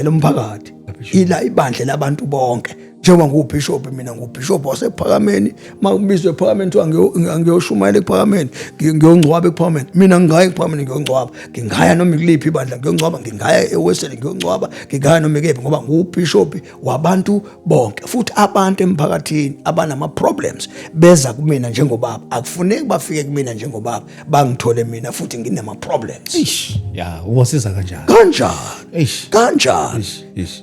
lomphakathi, ila ibandla labantu bonke. Njengoba ngubishop, mina ngubishop wasephakameni, makubizwe ephakameni kuthiwa ngiyoshumayela ephakameni, ngiyongcwaba ephakameni, mina ngingaya ephakameni ngiyongcwaba, ngingaya noma ikuliphi ibandla ngiyongcwaba, ngingaya eWestern ngiyongcwaba, ngingaya noma ikephi ngoba ngubishop wabantu bonke. Futhi abantu emphakathini abanama problems beza kumina njengobaba, akufuneki bafike kumina njengobaba bangithole mina futhi nginama problems. Ubosiza kanjani? Kanjani?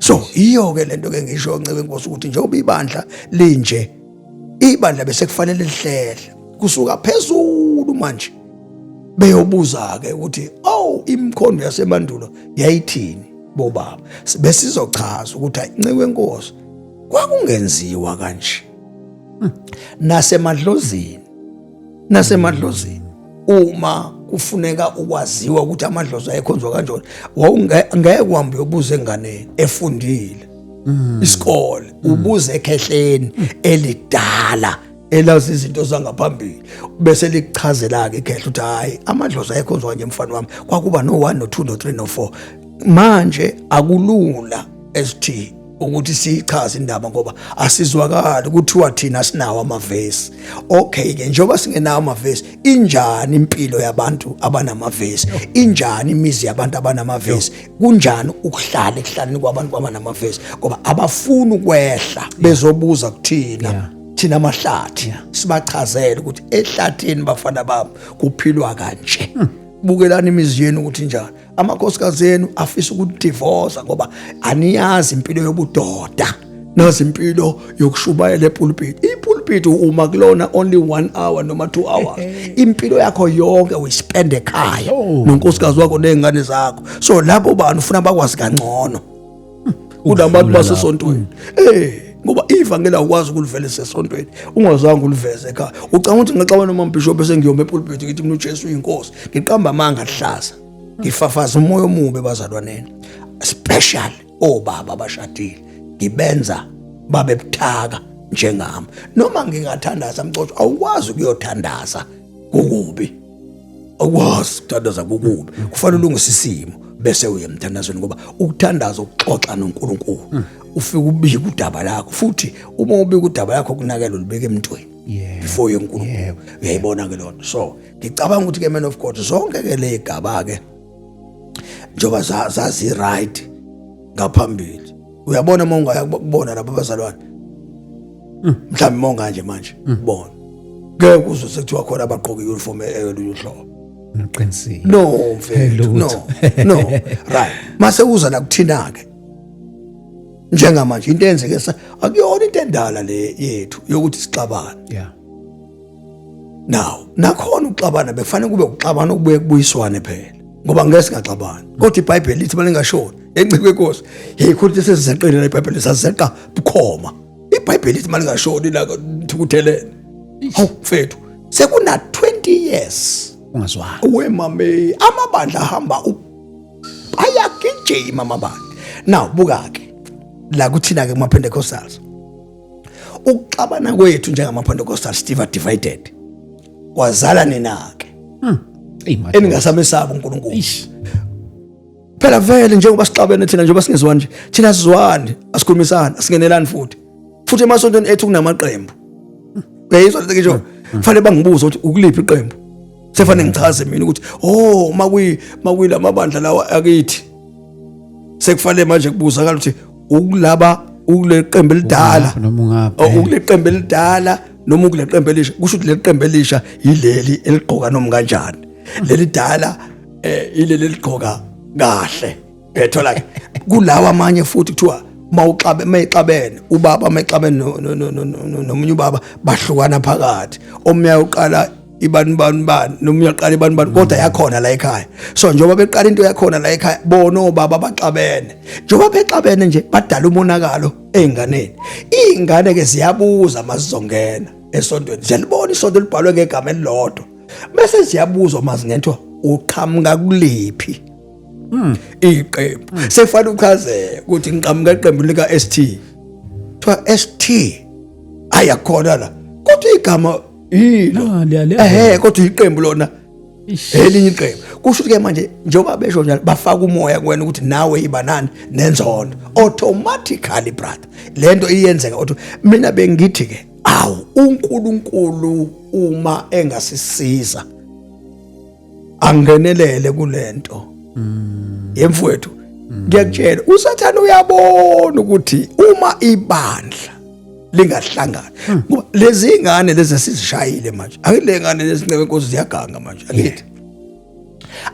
So iyo ke lento ke ngisho Nceke Nkosi ukuthi njengoba ibandla linje, ibandla bese kufanele lihlele kusuka phezulu manje beyobuza ke ukuthi imikhondo yasemandulo yayithini bobaba, besizochaza ukuthi Nceke Nkosi kwakungenziwa kanje. Nasemadlozini uma kufuneka ukwaziwa ukuthi amadlozi ayekhonzwa kanjani, ngeke uhambe uyobuza enganeni efundile isikole, ubuze ekhehleni elidala elazi izinto zangaphambili, bese likuchazela ke ikhehla ukuthi hayi amadlozi ayekhonzwa nje mfana wami, kwakuba no1 no2 no3 no4. Manje akulula ST ukuthi sichaze indaba ngoba asizwakala kuthiwa thina sinawo amavesi. Okay ke njengoba singenawo amavesi, injani impilo yabantu abanamavesi, injani imizi yabantu abanamavesi, kunjani ukuhlala ekuhlaleni kwabantu abanamavesi ngoba abafuna ukwehla bezobuza kuthina thina amahlathi sibachazele ukuthi ehlathini bafana bami kuphilwa kanje. Bukelani imizi yenu ukuthi njani, amakhosikazi enu afisa ukudivorce ngoba aniyazi impilo yobudoda, nazi impilo yokushubayela epulpit. Ipulpit uma kulona only 1 hour noma 2 hours, impilo yakho yonke uyispend ekhaya nonkosikazi wakho nezingane zakho. So labo bantu ufuna bakwazi kangcono kunabantu basesontweni ngoba ivangeli awukwazi ukulivela sesontweni ungazange uliveze ekhaya ucanga ukuthi ngaxabana nomambishop bese ngiyoma epulpit ngithi mina uJesu uyinkosi ngiqamba amanga hlaza ngifafaza umoya omubi bazalwaneni special obaba abashadile ngibenza babe buthaka njengami noma ngingathandaza mcoco awukwazi ukuyothandaza kukubi awukwazi ukuthandaza kukubi kufanele ulungise isimo bese uyemthandazweni ngoba ukuthandaza ukuxoxa noNkulunkulu ufike ubike udaba lakho futhi uma ubike udaba lakho kunakela ulibeke emntweni before yoNkulunkulu uyayibona ke lonto so ngicabanga ukuthi ke man of God zonke ke le igaba ke njoba zazi right ngaphambili uyabona monga yakubona lapha abazalwane mhlawumbe monga nje manje ubona ngeke uzwe sekuthiwa khona abaqoka iuniform eyolunye uhlobo Ngiqinisile. no no right mase uza la kuthina ke njengamanje into enzeke akuyona into endala le yethu yokuthi sixabane Yeah. now nakhona ukuxabana bekufanele kube ukuxabana okubuye kubuyiswane phela ngoba ngeke singaxabani kodwa iBhayibheli lithi balingashoni encike inkosi yikhulise sezizeqile la iBhayibheli sazeqa bukhoma iBhayibheli lithi balingashoni la thukuthelene hawu mfethu sekuna 20 years Ungazwani. wemame amabandla ahamba ayagijima amabandla now buka ke la kuthina ke kuma Pentecostals ukuxabana kwethu njengama Pentecostals Steve divided wazala nina ke eningasamesaba uNkulunkulu phela vele njengoba sixabene thina njengoba singezwani nje thina sizwani asikhulumisana asingenelani futhi emasontweni ethu kunamaqembu uyayizwa lento ngisho kufanele bangibuza ukuthi ukuliphi iqembu sefanele ngichaze mina ukuthi makuyi lamabandla lawa akithi sekufanele manje kubuzakala ukuthi ukulaba ukule qembu elidala ukule qembu elidala noma ukule qembu elisha kusho ukuthi le qembu elisha yileli eligqoka noma kanjani leli dala ileli eligqoka kahle ethola ke kulawa amanye futhi kuthiwa mayixabene ubaba mayixabene nomunye ubaba bahlukana phakathi omya uqala ibani nomya uqala ibani kodwa yakhona la ekhaya so njoba beqala into yakhona la ekhaya bona obaba baxabene njoba bexabene nje badala umonakalo einganeni izingane ke ziyabuza masizongena esontweni ziyalibona isonto libhalwe ngegama elilodwa bese ziyabuzwa mazingethwa uqhamuka kuliphi iqembu sefanele uchaze ukuthi ngiqhamuka iqembu lika ST kuthiwa ST ayakhona la kodwa igama yilo kodwa iqembu lona elinye iqembu kusho ukuthi ke manje njengoba besho njalo bafaka umoya kuwena ukuthi nawe ibanani nenzondo automatically brother lento iyenzeka kodwa mina bengithi ke awu uNkulunkulu uma engasisiza angenelele kulento yemfowethu ngiyakutshela uSathane uyabona ukuthi uma ibandla lingahlangana ngoba lezi ingane lezi sizishayile manje akilengane lezincebe inkosi ziyaganga manje akithi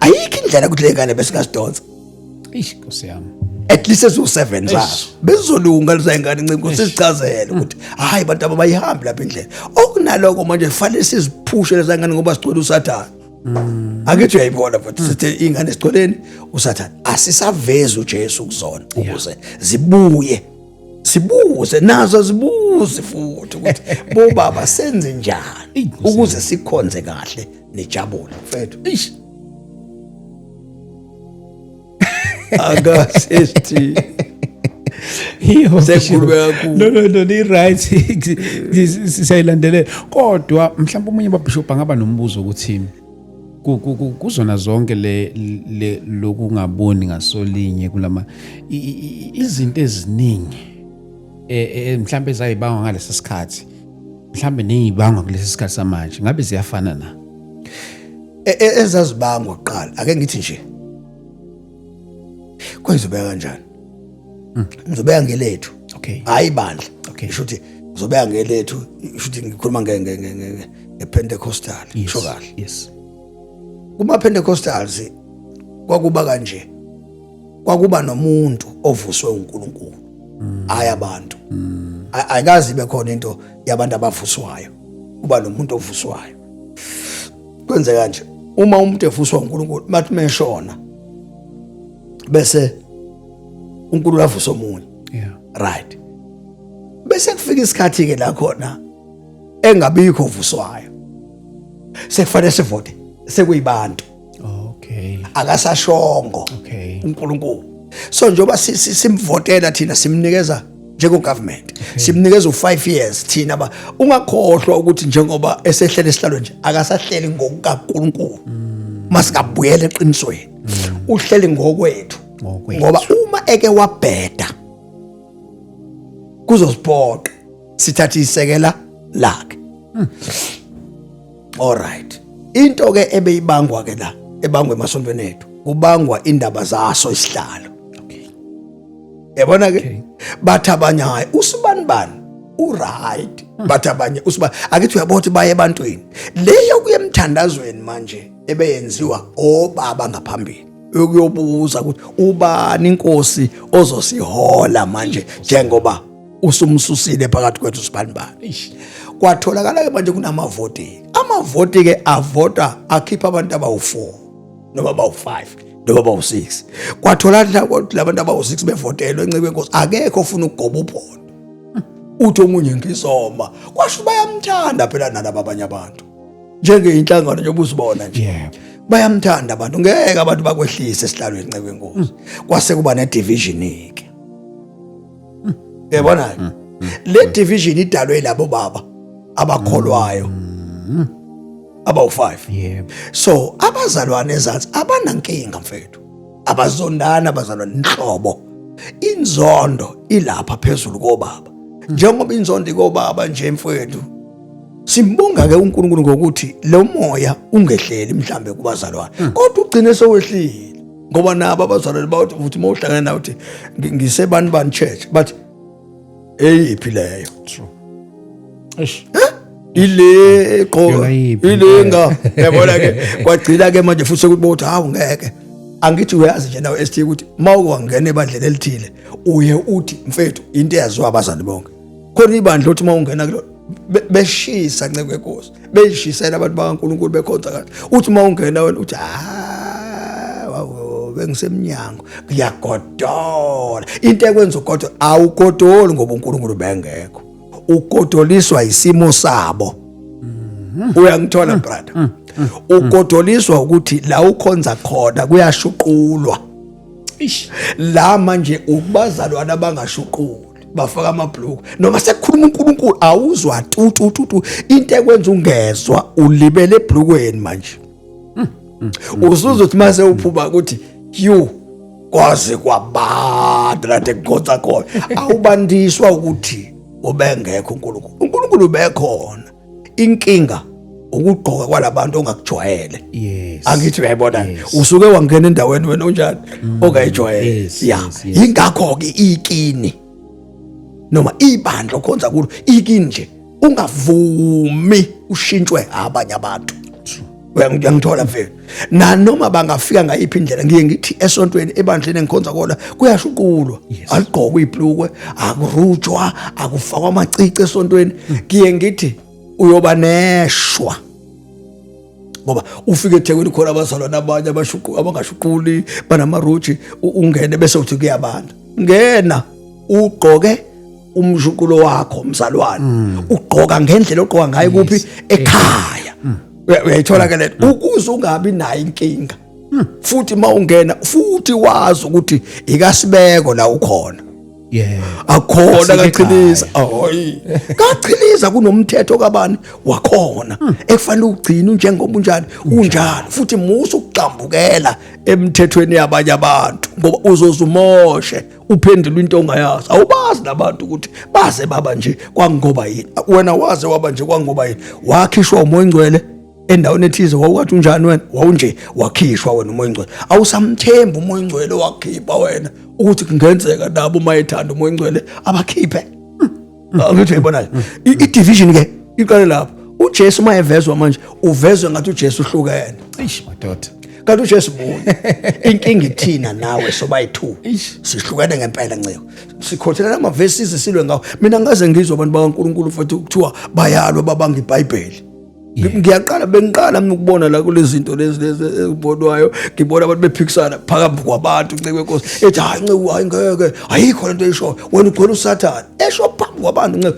ayikho indlela ukuthi lengane besingasidonsa Nkosi yami at least ezo7 zazo bezolunga lezingane incebe inkosi sichazele ukuthi hayi bantu abayihambi lapha indlela okunaloko manje kufanele siziphushe lezingane ngoba sicwele uSathane akithi uyayibona futhi sithi ingane sicoleni uSathane asisaveza uJesu kuzona ukuze sibuze nazo zibuze futhi ukuthi bobaba senze njani ukuze sikhonze kahle nejabule mfethu akasithi sekhulubeka kakhulu no ni right siyayilandelela kodwa mhlawumbe umunye wabishop angaba nombuzo ukuthi kuzona zonke le lokungaboni ngasolinye kulama izinto eziningi mhlawumbe ezayibanga ngalesi sikhathi mhlawumbe nezibanga kulesi sikhathi samanje ngabe ziyafana na ezazibangwa kuqala ake ngithi nje kwenzobeka kanjani ngizobeka ngelethu okay hayi bandla okay isho ukuthi ngizobeka ngelethu isho ukuthi ngikhuluma ngePentecostal isho kahle yes kuma Pentecostals kwakuba kanje kwakuba nomuntu ovuswe uNkulunkulu hayi abantu ayikazi bekhona into yabantu abavuswayo kuba nomuntu ovuswayo kwenze kanje uma umuntu evuswa uNkulunkulu bathi meshona bese uNkulunkulu avuswa omunye yeah right bese kufika isikhathi ke la khona engabikho vuswayo sekufanele sivote sekuyibantu Okay. akasashongo Okay. uNkulunkulu. So njoba simvotela thina simnikeza njenge government simnikeza u5 years thina ungakhohlwa ukuthi njengoba esehlela esihlalo nje akasahleli ngokuNkulunkulu masikabuyele eqinisweni uhleli ngokwethu ngoba uma eke wabheda kuzosiphoqa sithatha isekela lakhe. All right, into ke ebeyibangwa ke la ebangwe emasontweni ethu kubangwa indaba zaso isihlalo. Yabona ke bathi abanye hayi usibanibani uright bathi abanye usibani akithi uyabothi baye ebantwini leyo kuyemthandazweni manje ebeyenziwa obaba ngaphambili ukuyobuza ukuthi ubani inkosi ozosihola manje njengoba usumsusile phakathi kwethu usibanibani. Kwatholakala ke manje kunamavoti amavoti ke avota akhipha abantu abawu4 noma abawu5 noma abawu6 kwatholakala ukuthi labantu abawu6 bevotelwe encebe inkosi akekho ufuna ukugoba uphondo uthi omunye ngisoma kwasho bayamthanda phela nalabo abanye abantu njenge inhlangano nje ubuzibona nje bayamthanda abantu ngeke abantu bakwehlise esihlalweni encebe inkosi kwase kuba ne division ke yabona le division idalwe labo baba abakholwayo abawu5 so abazalwane ezansi abanankinga mfethu abazondana abazalwane inhlobo inzondo ilapha phezulu kobaba njengoba inzondo ikobaba nje mfethu simbonga ke uNkulunkulu ngokuthi lo moya ungehleli mhlambe kubazalwane kodwa ugcine sowehlile ngoba nabo abazalwane bathi futhi mawuhlangana nawe uthi ngisebani church but eyiphi leyo True. ile qo ilenga yabona ke kwagcina ke manje futhi ukuthi bothi hawu ngeke angithi uyazi nje nawe ST ukuthi mawungena ebandleni elithile uye uthi mfethu into eyaziwa abazali bonke khona ibandla uthi mawungena kulo beshisa nceke kwenkosi beshisela abantu bakaNkulunkulu bekhonza kahle uthi mawungena wena uthi wawo bengisemnyango ngiyagodola into ekwenza ugodo awugodoli ngoba uNkulunkulu bengekho ugodoliswa isimo sabo uyangithola brother ugodoliswa ukuthi la ukhonza khona kuyashuqulwa la manje ubazalwana abangashuquli bafaka amabhloko noma sekukhuluma uNkulunkulu awuzwa tu into ekwenza ungezwa ulibele ebhlukweni manje usuzothi mase uphuma ukuthi you kwaze kwabantu la tekhonza khona awubandiswa ukuthi ubengekho uNkulunkulu bekhona inkinga ukugqoka kwalabantu ongakujwayele angithi uyayibona usuke wangena endaweni wena unjani ongayijwayele ingakho ke ikini noma ibandla okhonza kulo ikini nje ungavumi ushintshwe abanye abantu uyangithola mfethu noma bangafika ngayiphi indlela ngiye ngithi esontweni ebandleni engikhonza kona kuyashuqulwa aligqokwe ibhlukwe akurutshwa akufakwa amacici esontweni ngiye ngithi uyoba neshwa ngoba ufike eThekwini khona abazalwana abanye abangashuquli banamaruji ungene bese uthi kuyabanda ngena ugqoke umshuqulo wakho mzalwane ugqoka ngendlela ogqoka ngayo kuphi ekhaya uyayithola ke lento ukuze ungabi nayo inkinga futhi mawungena futhi wazi ukuthi ikasibeko la ukhona akhona kachiliza hayi kachiliza kunomthetho kabani wakhona ekufanele ugcina njengoba unjani unjalo futhi musu ukuqambukela emthethweni yabanye abantu ngoba uzozumoshe uphendula into ongayazi awubazi nabantu ukuthi baze baba nje kwangoba yini wena waze waba nje kwangoba yini wakhishwa umoya ingcwele endaweni ethize wawuthi unjani wena wawunje wakhishwa wena umoya ingcwele awusamthemba umoya ingcwele wakhipha wena ukuthi kungenzeka nabo mayethanda umoya ingcwele abakhiphe angithi uyibona i-division ke iqale lapho uJesu mayevezwa manje uvezwe ngathi uJesu uhlukene madoda kanti uJesu munye inkinga ithina nawe sobayi2 sihlukene ngempela nceko sikhothela amavesi silwe ngawo mina ngaze ngizwe abantu bakaNkulunkulu futhi kuthiwa bayalwa babanga iBhayibheli ngiqala mina ukubona la kulezi zinto lezi ezibonwayo ngibona abantu bephikisana phakathi kwabantu nceke kwenkosi ethi hayi nceke hayi ngeke ayikho lento esho wena ugcwele uSathane esho phambi wabantu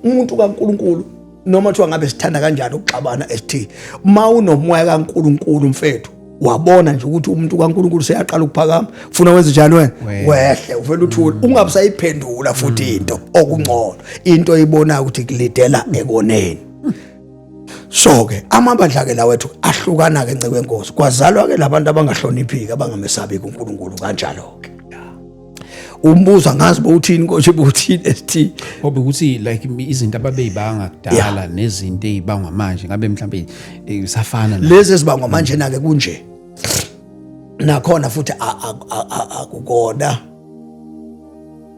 umuntu kaNkulunkulu noma kuthiwa ngabe sithanda kanjani ukuxabana ST ma unomoya kaNkulunkulu mfethu wabona nje ukuthi umuntu kaNkulunkulu seyaqala ukuphakama ufuna wenze njani wena wehle uvela uthula ungabe sayiphendula futhi into okungcono into oyibona ukuthi kulidela ekoneni. So ke amabandla ke lawethu ahlukana ke nceke wenkosi kwazalwa ke labantu abangahloniphiki abangamesabi uNkulunkulu kanjalo ke. Umbuzo ngazi bowuthini konje bowuthini ST ngoba ukuthi like izinto ababeyibanga kudala nezinto ezibangwa manje ngabe mhlambe isafana lezi ezibangwa manje na ke kunje nakhona futhi akukona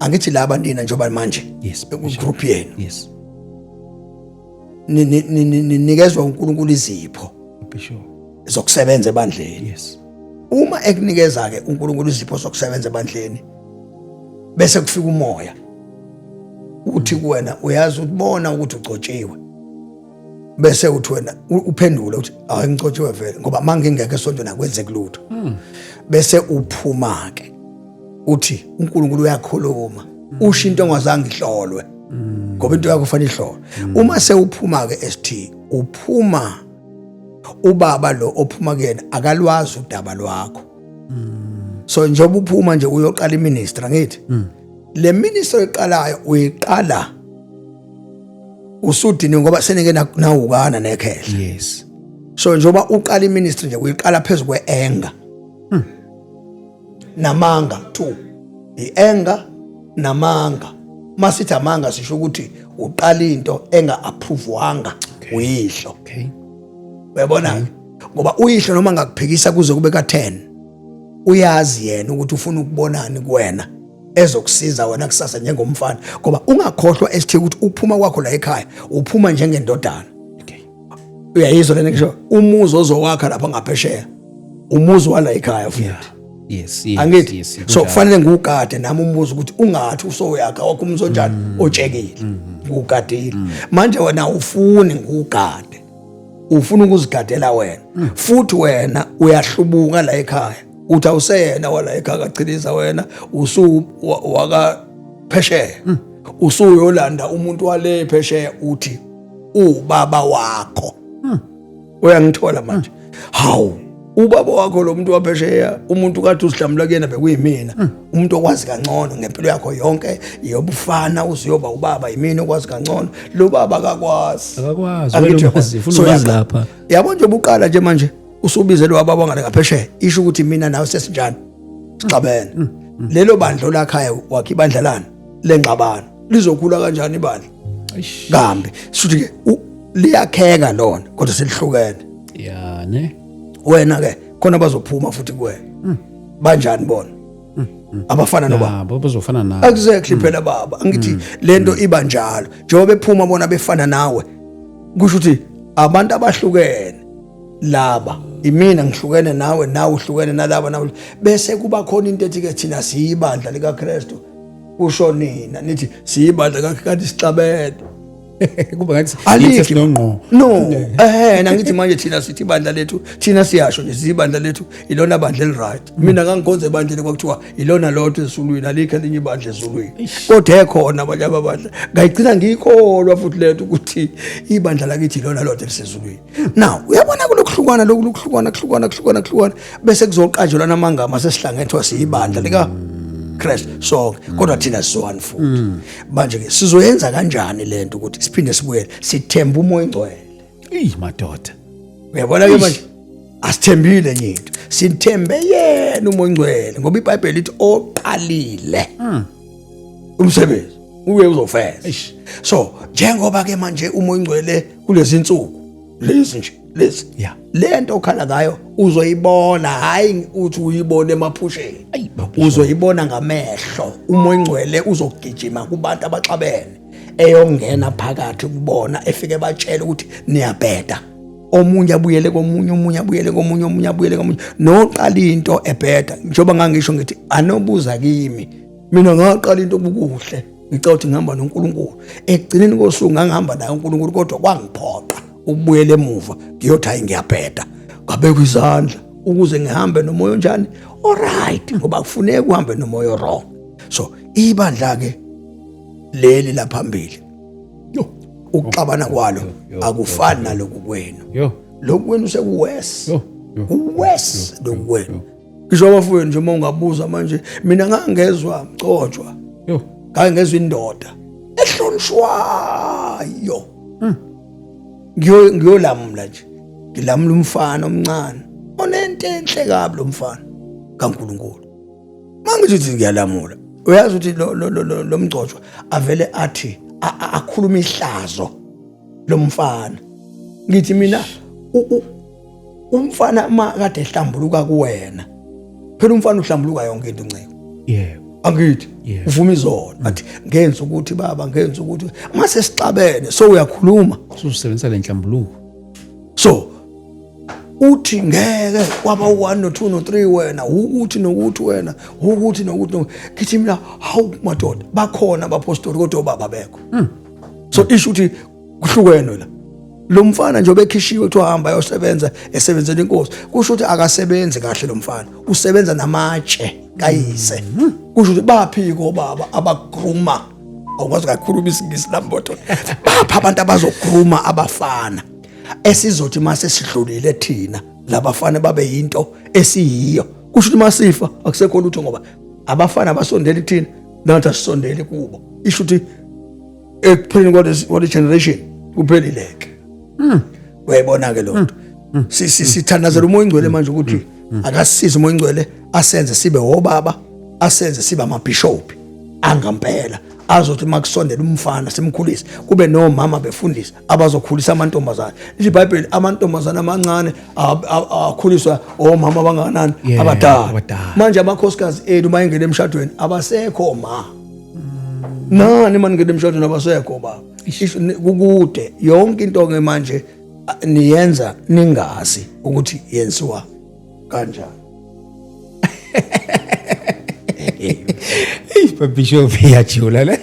angithi laba ndina njengoba manje group yenu yes nikezwe uNkulunkulu izipho Bishop zokusebenza ebandleni. Yes. Uma ekunikeza ke uNkulunkulu izipho zokusebenza ebandleni bese kufika umoya uthi kuwena uyazi ukubona ukuthi ugcotshiwe bese uthi wena uphendula uthi hayi ngicotshwe vele ngoba mangingeke esontweni akwenze kulutho bese uphuma ke uthi uNkulunkulu uyakhuluma usho into ongazange ihlolwe ngoba into yakho kufanele ihlolwe. Uma sewuphuma ke ST uphuma ubaba lo ophuma kuyena akalwazi udaba lwakho. So njengoba uphuma nje uyoqala iministry ngithi le ministry eqalayo uyiqala usudini ngoba senike nawukana nekhehla. Yes. So njengoba uqala iministry nje uyiqala phezulu kweanger namanga too. Ienga namanga masithi amanga sisho ukuthi uqala into enga approvewanga uyihlo. Okay. Uyabona ngoba uyihlo noma ngakuphikisa kuze kube ka10 uyazi yena ukuthi ufuna ukubonani kuwena ezokusiza wena kusasa njengomfana ngoba ungakhohlwa ST ukuthi uphuma kwakho la ekhaya uphuma njengendodana. Okay. Uyayizwa lena ngisho umuzi ozowakha lapha ngaphesheya umuzi wala ekhaya futhi. Yes, angithi yes. So kufanele ngukade nami umbuzo ukuthi ungathi usoyakha wakho umzonjani otshekile ukadile manje wena ufuni ngukade ufuna ukuzigadela wena futhi wena uyahlubuka la ekhaya uthi awuseyena wala ekhaya kachiliza wena usu waka phesheya usuyolanda umuntu wale phesheya uthi ubaba wakho uyangithola manje hawu ubaba wakho lo muntu waphesheya umuntu kade usidlamula kuyena bekuyimina umuntu okwazi kangcono ngempilo yakho yonke yobufana usiyoba ubaba yimini okwazi kangcono lo baba akakwazi wena ukwazi ufuna ukwazi lapha yabo nje buqala nje manje usubize lo baba ngale ngaphesheya isho ukuthi mina nawe sesinjani sixabene lelo bandlo lakhaya wakhe ibandlalana lengxabano lizokhula kanjani ibandla kambe sithi ke liyakheka lona kodwa selihlukene ne wena ke khona bazophuma futhi kuwena banjani bona abafana noba bazofana nawe exactly phela baba angithi lento iba njalo njengoba bephuma bona befana nawe kusho ukuthi abantu abahlukene laba imina ngihlukene nawe nawe uhlukene nalaba nawe bese kuba khona into ethi ke thina siyibandla lika Kristu usho nina nithi siyibandla kakhe kanti sixabene kuba ngathi no nangithi manje thina sithi ibandla lethu thina siyasho nje sibandla lethu ilona bandla eliright mina ngangikhonze ibandla kwakuthiwa ilona lodwa esulwini alikho elinye ibandla esulwini kodwa ekhona abanye abandla ngayigcina ngikholwa futhi lethu ukuthi ibandla lakithi ilona lodwa elisezulwini. Now uyabona kulokuhlukana lokuhlukana bese kuzoqanjelwana amangama sesihlangethwa siyibandla lika Christ so kodwa thina siwani futhi manje ke sizoyenza kanjani lento ukuthi siphinde sibuyele sithemba umoya ingcwele madoda uyabona ke manje asithembile nyethu sithembe yena umoya ingcwele ngoba iBhayibheli lithi oqalile umsebenzi uye uzofeza. So njengoba ke manje umoya ingcwele kulezi insuku lezi nje lezi lento okhala ngayo uzoyibona hayi uthi uyibone emaphusheni uzoyibona ngamehlo umoya ingcwele uzogijima kubantu abaxabene eyongena phakathi kubona efike batshela ukuthi niyabheda omunye abuyele komunye noqala into ebheda njengoba ngangisho ngithi anobuza kimi mina ngaqala into obukuhle ngicela ukuthi ngihamba noNkulunkulu ekugcineni kosuku ngangihamba naye uNkulunkulu kodwa kwangiphoqa ukubuyela emuva ngiyothi hayi ngiyabheda ngabeka izandla ukuze ngihambe nomoya njani alright ngoba kufuneka uhambe nomoya wrong. So ibandla ke leli laphambili Yo. ukuxabana kwalo akufani naloku kwenu. Yo. Lokhu kwenu sekuwes. Yo. Yo. Uwes lokhu kwenu. Ngisho abafowenu nje uma ungabuza manje mina ngangezwa Mcotshwa. Yo. Ngangezwa indoda ehlonishwayo. Ngiyolamula nje. Ngilamula umfana omncane. Onento enhle kabi lo mfana kaNkulunkulu. Mangithi ngiyalamula. Uyazi ukuthi lo Mcotshwa avele athi akhuluma ihlazo lo mfana. Ngithi mina umfana makade ehlambuluka kuwena. Phela umfana uhlambuluka yonke into Nciko. Yebo. Angithi uvuma izolo athi ngenza ukuthi baba ngenza ukuthi mase sixabene so uyakhuluma Usebenzisa lenhlambuluko. so uthi ngeke kwaba u1 no2 no3 wena ukuthi nokuthi wena ukuthi nokuthi kithi mina hawu madoda bakhona abapostoli kodwa baba bekho so isho ukuthi kuhlukene la lo mfana nje obekhishiwe ukuthi uhamba ayosebenza esebenzela inkosi kusho ukuthi akasebenzi kahle lo mfana usebenza namatshe kayise kusho ukuthi baphiko baba abagruma awukwazi kakhuluma isingisi lamboto bapha abantu abazogruma abafana esizothi mase sidlulile thina labafana babe yinto esiyiyo kusho ukuthi masifa akusekho lutho ngoba abafana abasondeli thina nathi asisondeli kubo isho ukuthi ekupheleni kwale generation kuphelileke uyayibona ke lonto sithandazela umoya ingcwele manje ukuthi akasisize umoya ingcwele asenze sibe obaba asenze sibe amabishop angempela azothi makusondela umfana simkhulise kube nomama befundisa abazokhulisa amantombazana iBhayibheli amantombazana amancane akhuliswa omama abanganani abadala manje amakhosikazi ethu mayengena emshadweni abasekho ma nani maningena emshadweni abasekho baba kukude yonke into ke manje niyenza ningazi ukuthi yenziwa kanjani. Bishop iyajula le.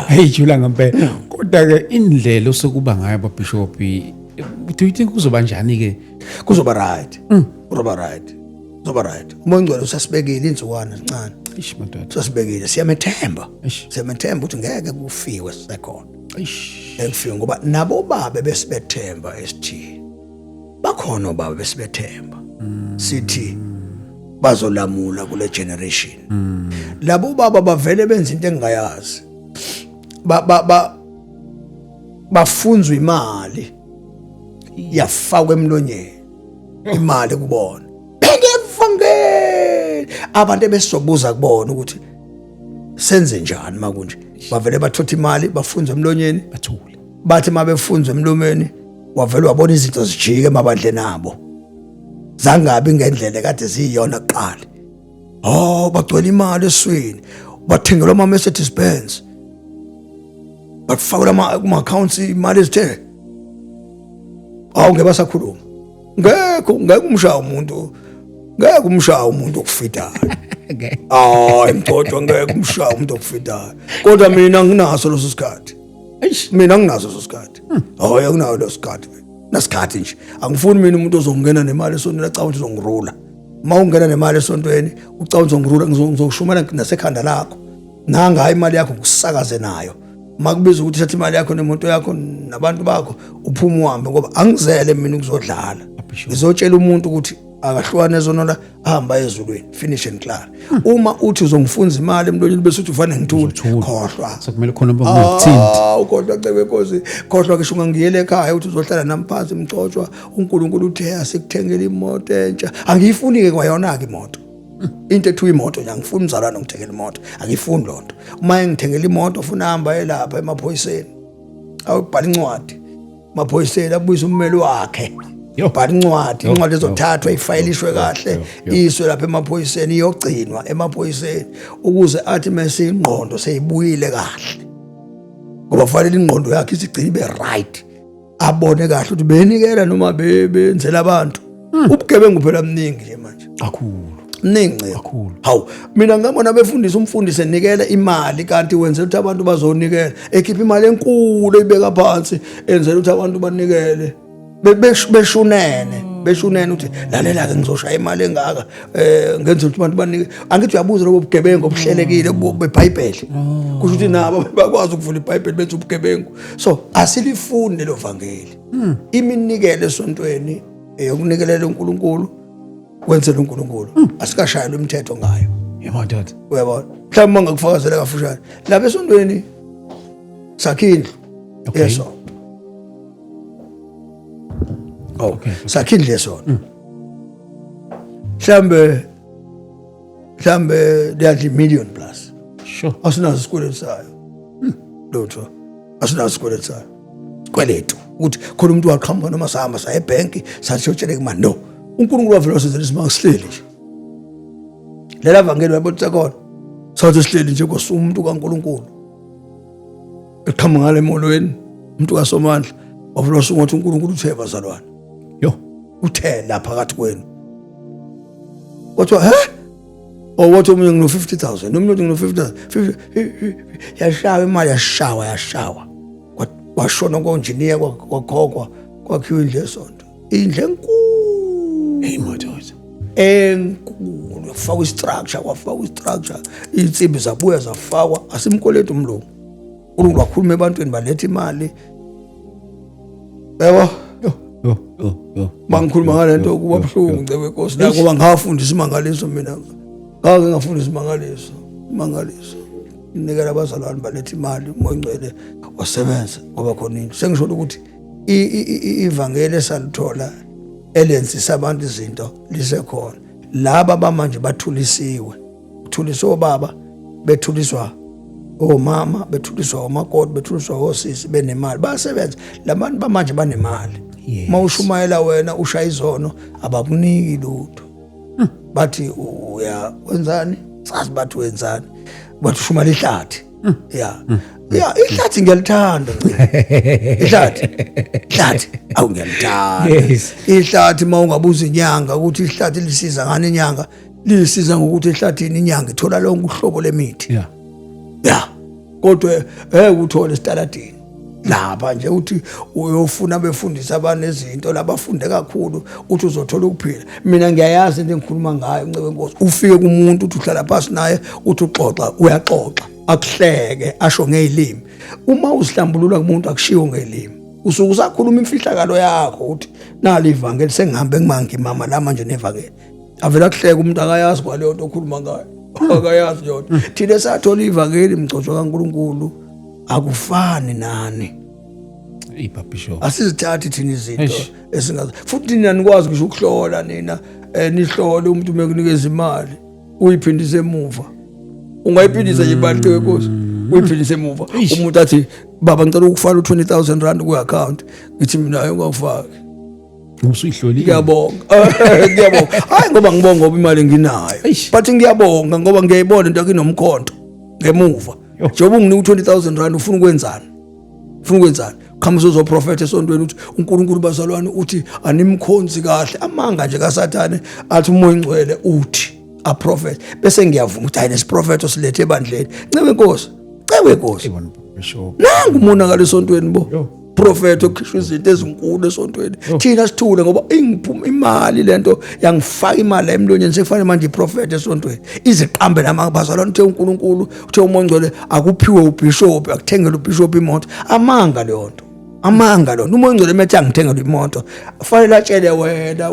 Ayijula ngempela. Kodwa ke indlela osekuba ngayo babishop do you think kuzoba njani ke? Kuzoba right. Kuzoba right. Kuzoba right. Umoya ngcwele usasibekile insukwana zincane. Ish madoda. Usasibekile siyamethemba. Siyamethemba ukuthi ngeke kufiwe sisekhona. Ekufika ngoba nabo baba besibethemba esithini bakhona baba besibethemba sithi bazolamula kule generation labo baba bavele benza into engayazi bafunzwa imali yafakwa emlonyeni imali kubona ngevangeli abantu besobuza kubona ukuthi senze njani makunje bavele bathotha imali bafunzwe emlonyeni Bathule. bathi mabefunzwe emlomeni wavele wabona izinto zijike emabandleni abo zangabi ngendlela kade ziyiyona kuqala bagcwele imali eswini bathengelwa ama Mercedes Benz bafakela kuma accounts imali ezithe ngebasakhuluma ngeke umshaya umuntu okufidayo Mcotshwa ngeke umshaya umuntu okufidayo kodwa mina nginaso leso sikhathi mina nginaso leso sikhathi akunawo leso sikhathi nasikhathi nje angifuni mina umuntu ozongena nemali esontweni acabanga ukuthi uzongirula ungena nemali esontweni ucabanga uzongirula ngizokushumela nasekhanda lakho nanga imali yakho kusakaze nayo makubiza ukuthi thatha imali yakho nemoto yakho nabantu bakho uphuma uhambe ngoba angizele mina ukuzodlala ngizotshela umuntu ukuthi akahlukane ezonona ahamba ezulwini finish and clear uma uthi uzongifunza imali emlonyeni bese uthi ufane ngithule khohlwa sekumele khona ngokuthinta ukhohlwa cebe inkosi khohlwa kisho ngiyele ekhaya uthi uzohlala namphansi Mcotshwa uNkulunkulu uthe asikuthengele imoto entsha angiyifuni ke kwayona ke imoto into ethu imoto nje angifuni umzalwane ngithengele imoto angifuni lonto uma ngithengele imoto ufuna hamba elapha emaphoyiseni awubhala incwadi maphoyiseni abuyisa ummeli wakhe bhala incwadi ezothathwa ifayilishwe kahle iswe lapha emaphoyiseni iyogcinwa emaphoyiseni ukuze athi mase ingqondo seyibuyile kahle ngoba fanele ingqondo yakhe isigcine ibe right abone kahle ukuthi benikela noma benzela abantu ubugebengu phela mningi nje manje mningi kakhulu hawu mina ngabona befundisa umfundisi enikela imali kanti wenzela ukuthi abantu bazonikela ekhipha imali enkulu eyibeka phansi enzela ukuthi abantu banikele beshunene besho unene uthi lalela ke ngizoshaya imali engaka ngenza ukuthi abantu banike angithi uyabuza lobo bugebengu obuhlelekile beBhayibheli kusho ukuthi nabo bakwazi ukuvula iBhayibheli benza ubugebengu so asilifunde lo vangeli iminikelo esontweni yokunikelela uNkulunkulu wenzela uNkulunkulu asikashayelwe imithetho ngayo yemadoda uyabona mhlawumbe mangakufakazela kafushane lapha esontweni sakhindlu yeso okay sakhindlu yeso mhlawumbe liyadli million plus sure asinazo isikweletu sayo lutho asinazo isikweletu sayo kweletu ukuthi khona umuntu waqhamuka noma sahamba saye ebhenki sathi utsheleke manje no uNkulunkulu wavela wasenzela isimanga sihleli nje lela vangeli bayibotha khona sathi sihleli nje kosumuntu kaNkulunkulu eqhamuka ngale emolweni umuntu kaSomandla wavela wasunga ukuthi uNkulunkulu uthe bazalwane yo uthe lapha phakathi kwenu wathi wathi omunye ngino 50,000 omunye ngino 50,000 yashawa imali yashawa washona konjiniya kwakhokwa kwakhiwa indle esonto indle enkulu madoda enkulu kwafakwa istructure insimbi zabuya zafakwa asimkoleti umlungu uNkulunkulu wakhuluma ebantwini baletha imali yebo mangikhuluma ngalento kuba buhlungu ngcebe inkosi la ngoba ngafundisa imangaliso mina ngake ngafundisa imangaliso inikela abazalwane baletha imali uMoyingcwele wasebenza ngoba khona into sengisho ukuthi ivangeli esalithola elenzisa abantu izinto lisekhona laba bamanje bathulisiwe uthuliswa obaba bethuliswa omama bethuliswa omakoti bethuliswa osisi benemali basebenza labantu bamanje banemali mawushumayela wena ushaya izono abakuniki lutho bathi uya wenzani sazi bathi wenzani bathi ushumala ihlathi ihlathi ngiyalithanda ihlathi awungiyalithanda ihlathi mawungabuza inyanga ukuthi ihlathi lisiza ngani inyanga lisiza ngokuthi ehlathini inyanga ithola lonke uhlobo lemithi kodwa uthole esitaladini lapha nje uthi uyofuna befundisa abantu nezinto labafunde kakhulu uthi uzothola ukuphila mina ngiyayazi into engikhuluma ngayo ncebe inkosi ufike kumuntu uthi uhlala phansi naye uthi uxoxa uyaxoxa akuhleke asho ngezilimi uma usihlambulula kumuntu akushiwo ngelimi usuke usakhuluma imfihlakalo yakho uthi nali ivangeli sengihambe ngimangimama la manje nevangeli avela akuhleke umuntu akayazi kwaleyo nto okhuluma ngayo akayazi yona thina sathola ivangeli imgcotsho kaNkulunkulu akufani nani ibabisho asizithathi thina izinto esingazi futhi nina nikwazi ngisho ukuhlola nina nihlole umuntu mekunikeza imali uyiphindise emuva ungayiphindisa nje ibantu wenkosi uyiphindise emuva umuntu athi baba ngicela ukufaka u20,000 ku account ngithi mina ayongafaki usuyihlolile ngiyabonga hayi ngoba ngibonga ngoba imali nginayo but ngiyabonga ngoba ngiyayibona into akinomkhonto ngemuva njengoba unginika u20,000 ufuna ukwenzani qhamuza uzoprofeta esontweni uthi uNkulunkulu bazalwane uthi animkhonzi kahle amanga nje kaSathane athi uMoyingcwele uthi a prophet bese ngiyavuma ukuthi hayi lesiprofeta osilethe ebandleni ncebe inkosi nangu umonakalo esontweni bo prophet okhishwa izinto ezinkulu esontweni thina sithule ngoba ingiphuma imali lento yangifaka imali emlonyeni sekufanele manje iprofeta esontweni iziqambe namabazalwane uthe uNkulunkulu uthe uMoyingcwele akuphiwe ubishop akuthengele ubishop imoto amanga leyonto uMoyingcwele emethi angithengele imoto kufanele atshele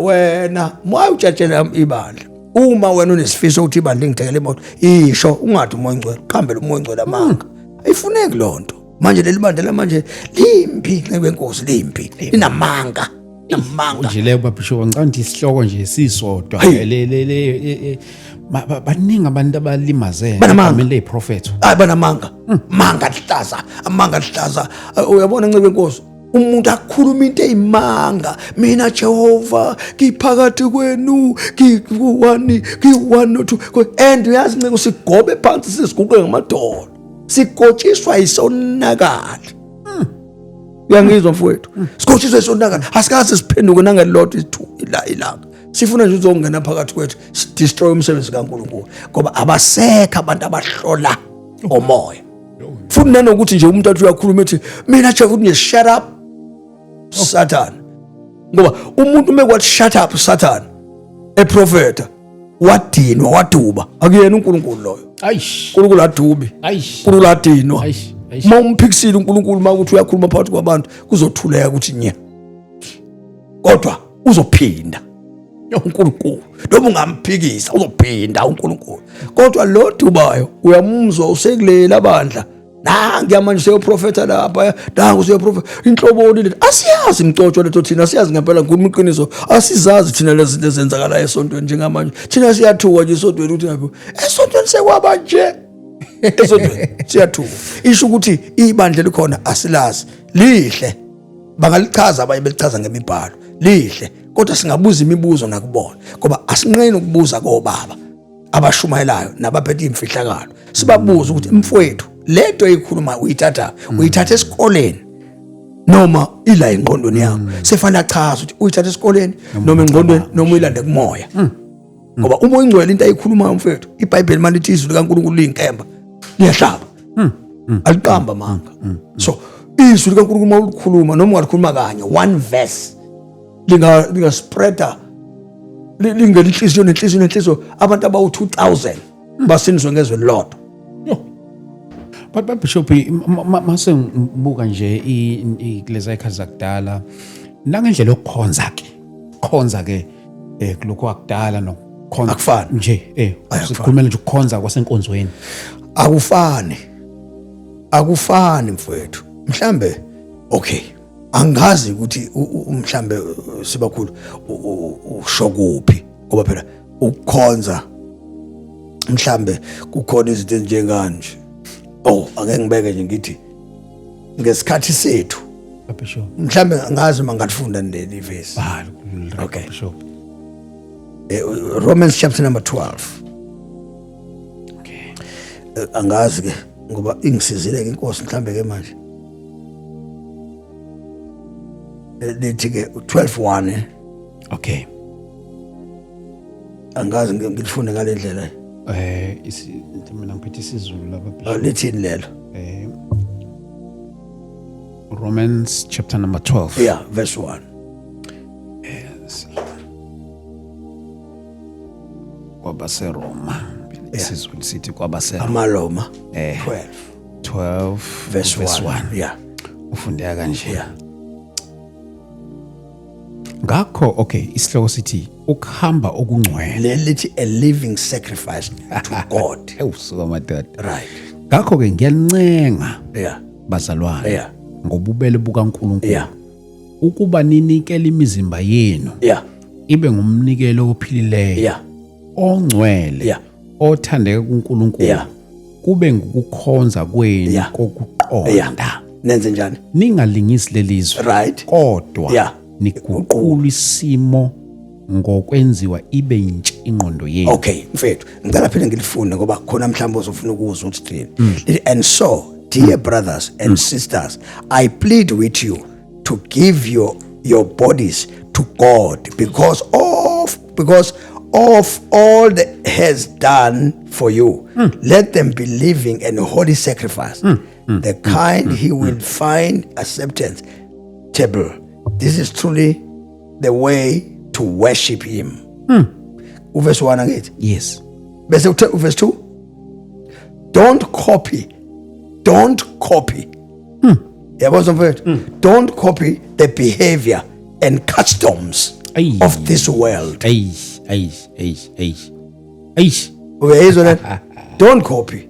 wena moya utshatshela ibandla uma wena unesifiso ukuthi ibandla ngithengele imoto isho ungathi uMoyingcwele qhambela uMoyingcwele amanga ayifuneki lonto manje leli bandla manje limpi ngebenkosi limpi linamanga nje leyo babisho ngicanda isihloko nje sisodwa baningi abantu abalimazene bamele iprofetho banamanga amanga lihlaza uyabona ncebe inkosi umuntu akhuluma into eyimanga mina Jehova ngiphakathi kwenu ngiwani to and uyazi ncebe sigobe phansi sisiguqe ngamadolo sikotshiswa isonakala uyangizwa mfowethu sikotshiswa isonakala asikaze siphenduke nangelilodwa ilanga sifuna nje uzongena phakathi kwethu destroy umsebenzi kaNkulunkulu ngoba abasekho abantu abahlola omoya futhi nanokuthi nje umuntu athi uyakhuluma ethi mina Jehova nje shut up Satan ngoba umuntu mekwathi shut up Satan eprofeta wadinwa waduba akuyena uNkulunkulu loyo. Aish. uNkulunkulu adubi. Aish. uNkulunkulu adinwa. Aish. Aish. Uma umphikisile uNkulunkulu makuthi uyakhuluma phakathi kwabantu kuzothuleka ukuthi nya. Kodwa uzophinda uNkulunkulu. Noma ungamphikisa uzophinda uNkulunkulu. Kodwa lo dubayo uyamuzwa usekulela bandla. Nangi manje seyoprofeta lapha, nangu seyoprofeta. Inhloboni le asiyazi imcotsho letho thina asiyazi ngempela nkulumo iqiniso. Asizazi thina lezi zinto ezenzakala esontweni njengamanje. Thina siyathuka nje esontweni ukuthi ngabe esontweni sekwaba nje. Esontweni siyathuka. Isho ukuthi ibandla likhona asilazi. Lihle. Bangalichaza abaye belichaza ngemibhalo. Lihle. Kodwa singabuza imibuzo nakubona ngoba asinqeni ukubuza kobaba abashumayelayo nabaphethe imfihlakalo. Sibabuza ukuthi mfowethu lento eyikhuluma uyithatha esikoleni noma ila engqondweni yakho. Sefana chaza ukuthi uyithatha esikoleni noma engqondweni noma uyilande kumoya. Ngoba uma uyingcwele into ayikhulumayo mfowethu, iBhayibheli manje lithi izwi likaNkulunkulu liyinkemba liyahlaba. Aliqamba manga. So izwi likaNkulunkulu mawulikhuluma noma ungalikhuluma kanye one verse linga spreader lingelinhliziyo nenhliziyo abantu abawu 2000 basindiswe ngezwe lodwa. But Bishop mase ngibuka nje lezi ikhazi zakudala nangendlela yokukhonza ke kuloko akudala nokukhonza akufani nje sikhulumela nje ukukhonza kwasenkonzweni akufani mfowethu. Mhlambe okay angazi ukuthi mhlambe sibakhulu usho kuphi ngoba phela ukukhonza mhlambe kukhona izinto ezinjenganje. Ake ngibeke nje ngithi ngesikhathi sethu Bishop mhlambe ngazi mangatifunda leli verse. Okay Bishop. Romans chapter number 12. Okay. Angazi ke ngoba ingisizile ke inkosi mhlambe ke manje. Lithi ke 12:1. Okay. Angazi ngilifunde ngale ndlela. Mina ngiphethe isiZulu lapha Bishop. Lithini lelo? Romans chapter number 12. Yeah, verse 1. Yes. KwabaseRoma. isiZulu sithi kwabasela amaloma 12 verse 1 yeah ufundeka kanje ngakho okay isihloko sithi ukuhamba okungcwele lithi a living sacrifice to God ewusuka madoda right ngakho ke ngiyalincenga yeah bazalwane yeah ngobubele bukaNkulunkulu yeah ukuba ninikele imizimba yenu yeah ibe ngumnikelo ophilileyo yeah ongcwele yeah othandeka kuNkulunkulu yeah kube ngukukhonza kwenu kokuqonda nenze njani ningalingisi lelizwe right kodwa niguqula isimo ngokwenziwa ibe yintsha ingqondo yenu okay mfethu ngicela phela ngilifunde ngoba khona mhlawumbe uzofuna ukuzwa ukuthi and so dear brothers and sisters I plead with you to give your bodies to God because of all that has done for you let them be living and holy sacrifice the kind he will find acceptable. This is truly the way to worship him. Verse 1 again. Yes. Verse 2. Don't copy. Don't copy the behavior and customs of this world. Don't copy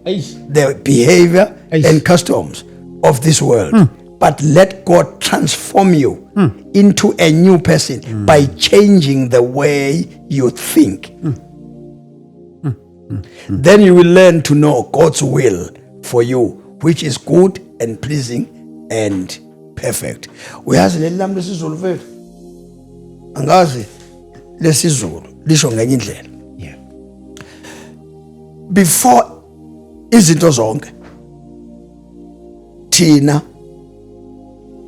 the behavior and customs of this world. But let God transform you into a new person by changing the way you think. Then you will learn to know God's will for you, which is good and pleasing and perfect. Uyazi leli lami lesizulu mfethu. Angazi lesizulu lisho ngenye indlela. Yeah. Before izinto zonke thina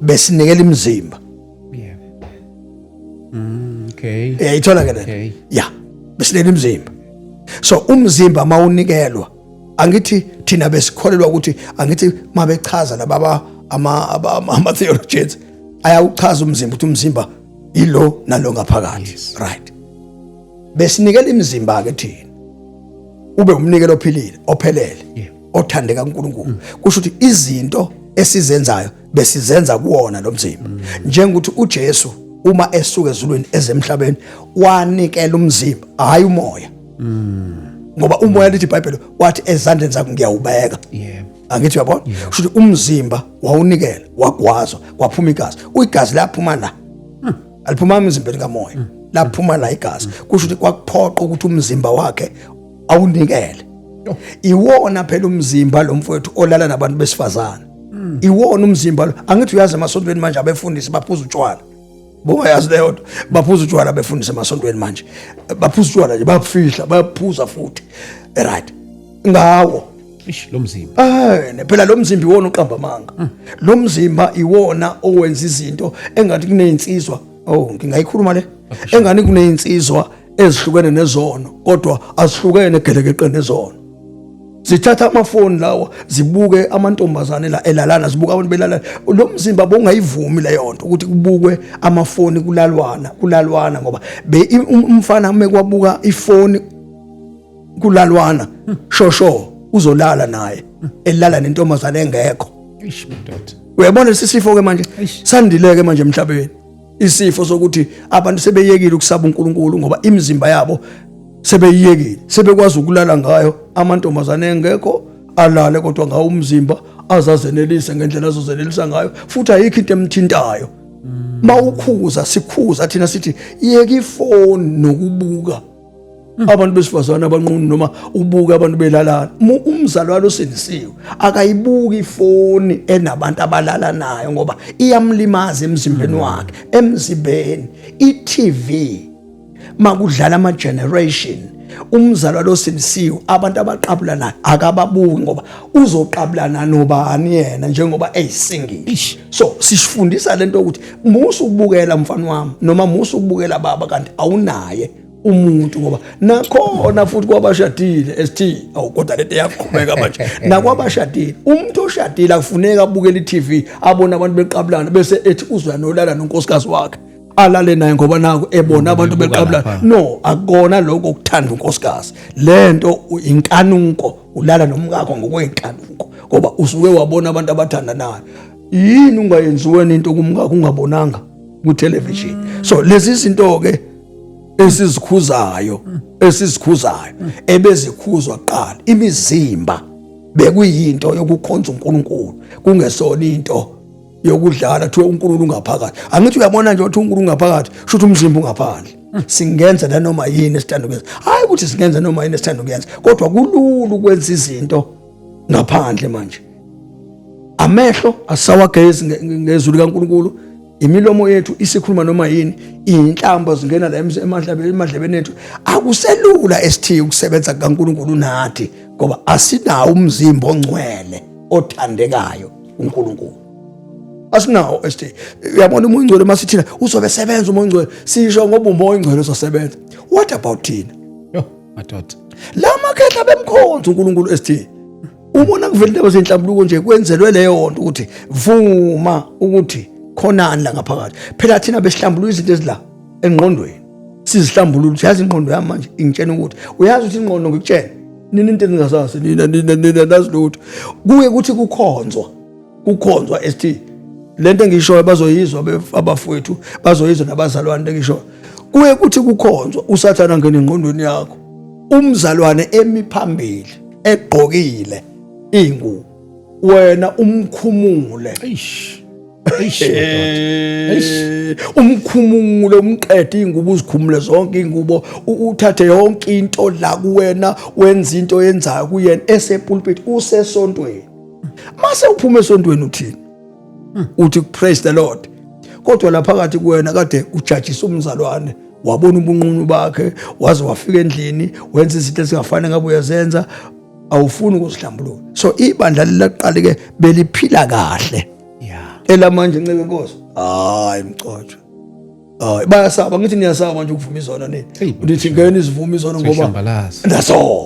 besinikela imizimba. Yeah. Okay. Ithola ke Okay. Yeah. Besinikela imizimba. So umzimba mawunikelwa angithi thina besikholelwa ukuthi angithi mabechaza lababa ama theologians ayawuchaza umzimba ukuthi umzimba ilo nalo ngaphakathi. Yes. Right. Besinikela imizimba ke thina. Ube umnikelo ophilile, ophelele, Yeah. othandeka uNkulunkulu. Kusho ukuthi izinto esizenzayo besizenza kuwona lo mzimba. Njengokuthi uJesu uma esuka ezulwini ezemhlabeni wanikela umzimba, hayi umoya. Ngoba umoya lithi iBhayibheli wathi ezandleni zakho ngiyawubeka. Yeah. Angithi uyabona? Kusho ukuthi umzimba wawunikela, wagwazwa, kwaphuma igazi. Uyigazi laphuma la. Aliphuma emzimbeni kamoya. Laphuma la igazi. Kusho ukuthi kwakuphoqa ukuthi umzimba wakhe awunikele. Iwona phela umzimba lo mfowethu olala nabantu besifazana. Iwona umzimba lo. Angithi uyazi emasontweni manje abefundisi baphuza utshwala. Bongayazi leyo nto. Baphuza utshwala befundisa emasontweni manje. Baphuza utshwala nje bafihla, bayaphuza futhi. Right. Ngawo Lo mzimba. Phela lo mzimba iwona uqamba amanga. Lo mzimba iwona owenza izinto engathi kunezinsizwa. Ngingayikhuluma le. Engani kunezinsizwa ezihlukene nezono, kodwa asihlukene gelekeqe nezono. Zithatha amafoni lawo zibuke amantombazane la elalana, zibuka abantu belalana. Lo mzimba bongayivumi leyo nto ukuthi kubukwe amafoni kulalwana ngoba umfana mekwabuka ifoni kulalwana shosho uzolala naye elala nentombazane engekho. Madoda. Uyabona sisifo ke manje sandileke manje emhlabeni. Isifo sokuthi abantu sebeyekile ukusaba uNkulunkulu ngoba imizimba yabo sebeyiyekile, sebekwazi ukulala ngayo amantombazane engekho alale kodwa ngawo umzimba azazenelise ngendlela azozenelisa ngayo futhi ayikho into emthintayo. Mawukhuza sikhuza thina sithi yeka ifoni nokubuka abantu besifazana abanqunu noma ubuka abantu belalana. Umzalwane osindisiwe akayibuki ifoni enabantu abalala nayo ngoba iyamlimaza emzimbeni wakhe. Emzimbeni iTV makudlala ama generation umzalwane osindisiwe abantu abaqabula naye akababuki ngoba uzoqabulana nobani yena njengoba eyisingile. So sifundisa lento ukuthi musu ukubukela mfana wami noma musu ukubukela baba kanti awunaye umuntu ngoba nakhona futhi kwabashadile ST kodwa lento yaqhubeka manje nakwabashadile umuntu oshadile akufuneka abukele iTV abona abantu beqabulana bese ethi uzwa nolala nonkosikazi wakhe alale naye ngoba naku ebona abantu beqabulana. No, akona lokho ukuthanda unkosikazi. Lento inkanunko ulala nomkakho ngokweinkanunko ngoba usuke wabona abantu abathanda naye. Yini ungayenziwe into kumkakho ungabonanga ku television? So lezi zinto ke esizikhuzayo ebezikhuzwa kuqala imizimba bekuyinto yokukhonza uNkulunkulu kungesona into yokudlala thiwe uNkulunkulu ungaphakathi. Angithi uyabona nje ukuthi uNkulunkulu ungaphakathi shuthi umzimba ungaphandle. Singenza nanoma yini esithanda ukwenza. Hayi ukuthi singenza noma yini esithanda ukwenza kodwa kulula ukwenza izinto ngaphandle manje. Amehlo asawagezi ngezulu kaNkulunkulu. Imilomo yethu isikhuluma noma yini, inhlamba zingena la emadlebeni ethu. Akuselula ST ukusebenza kaNkulunkulu nathi ngoba asinawo umzimba ongcwele othandekayo uNkulunkulu. Asinawo ST. Uyabona umoya ongcwele masithina uzobe sebenza umoya ongcwele sisho ngoba umoya ongcwele uzosebenza. What about thina? Madoda. La makhetha bemkhonza uNkulunkulu ST. Ubona kuvela into ezinhlambuluko nje kwenzelwe leyo nto ukuthi vuma ukuthi khonani la ngaphakathi. Phela thina besihlambulula izinto ezila engqondweni. Sizihlambulula ukuthi yazi ingqondo yami manje ingitshena ukuthi uyazi ukuthi ingqondo ngikutshela nini into engingasazi nina nazi lutho. Kuye ukuthi kukhonzwa ST. Lento engishoyo bazoyizwa abafowethu bazoyizwa nabazalwane engishoyo. Kuye ukuthi kukhonzwa usathana ngene engqondweni yakho. Umzalwane emiphambili egqokile ingubo wena umkhumule. Umkhumule umqede ingubo uzikhumule zonke ingubo uthathe yonke into la kuwena wenza into yenzayo kuyena esepulpit usesontweni. Mase uphuma esontweni uthini? Uthi praise the Lord. Kodwa la phakathi kuwena kade ujudgisa umzalwane wabona ubunqunu bakhe waze wafika endlini wenza izinto ezingafani ngabe uyazenza awufuni ukuzihlambulula. So ibandla lelaqala ke beliphila kahle. Elamanje nceke Nkosi. Hayi mcotsho. Bayasaba ngithi niyasaba manje ukuvuma izona nini. Uthi ngene izivuma izona ngoba naso.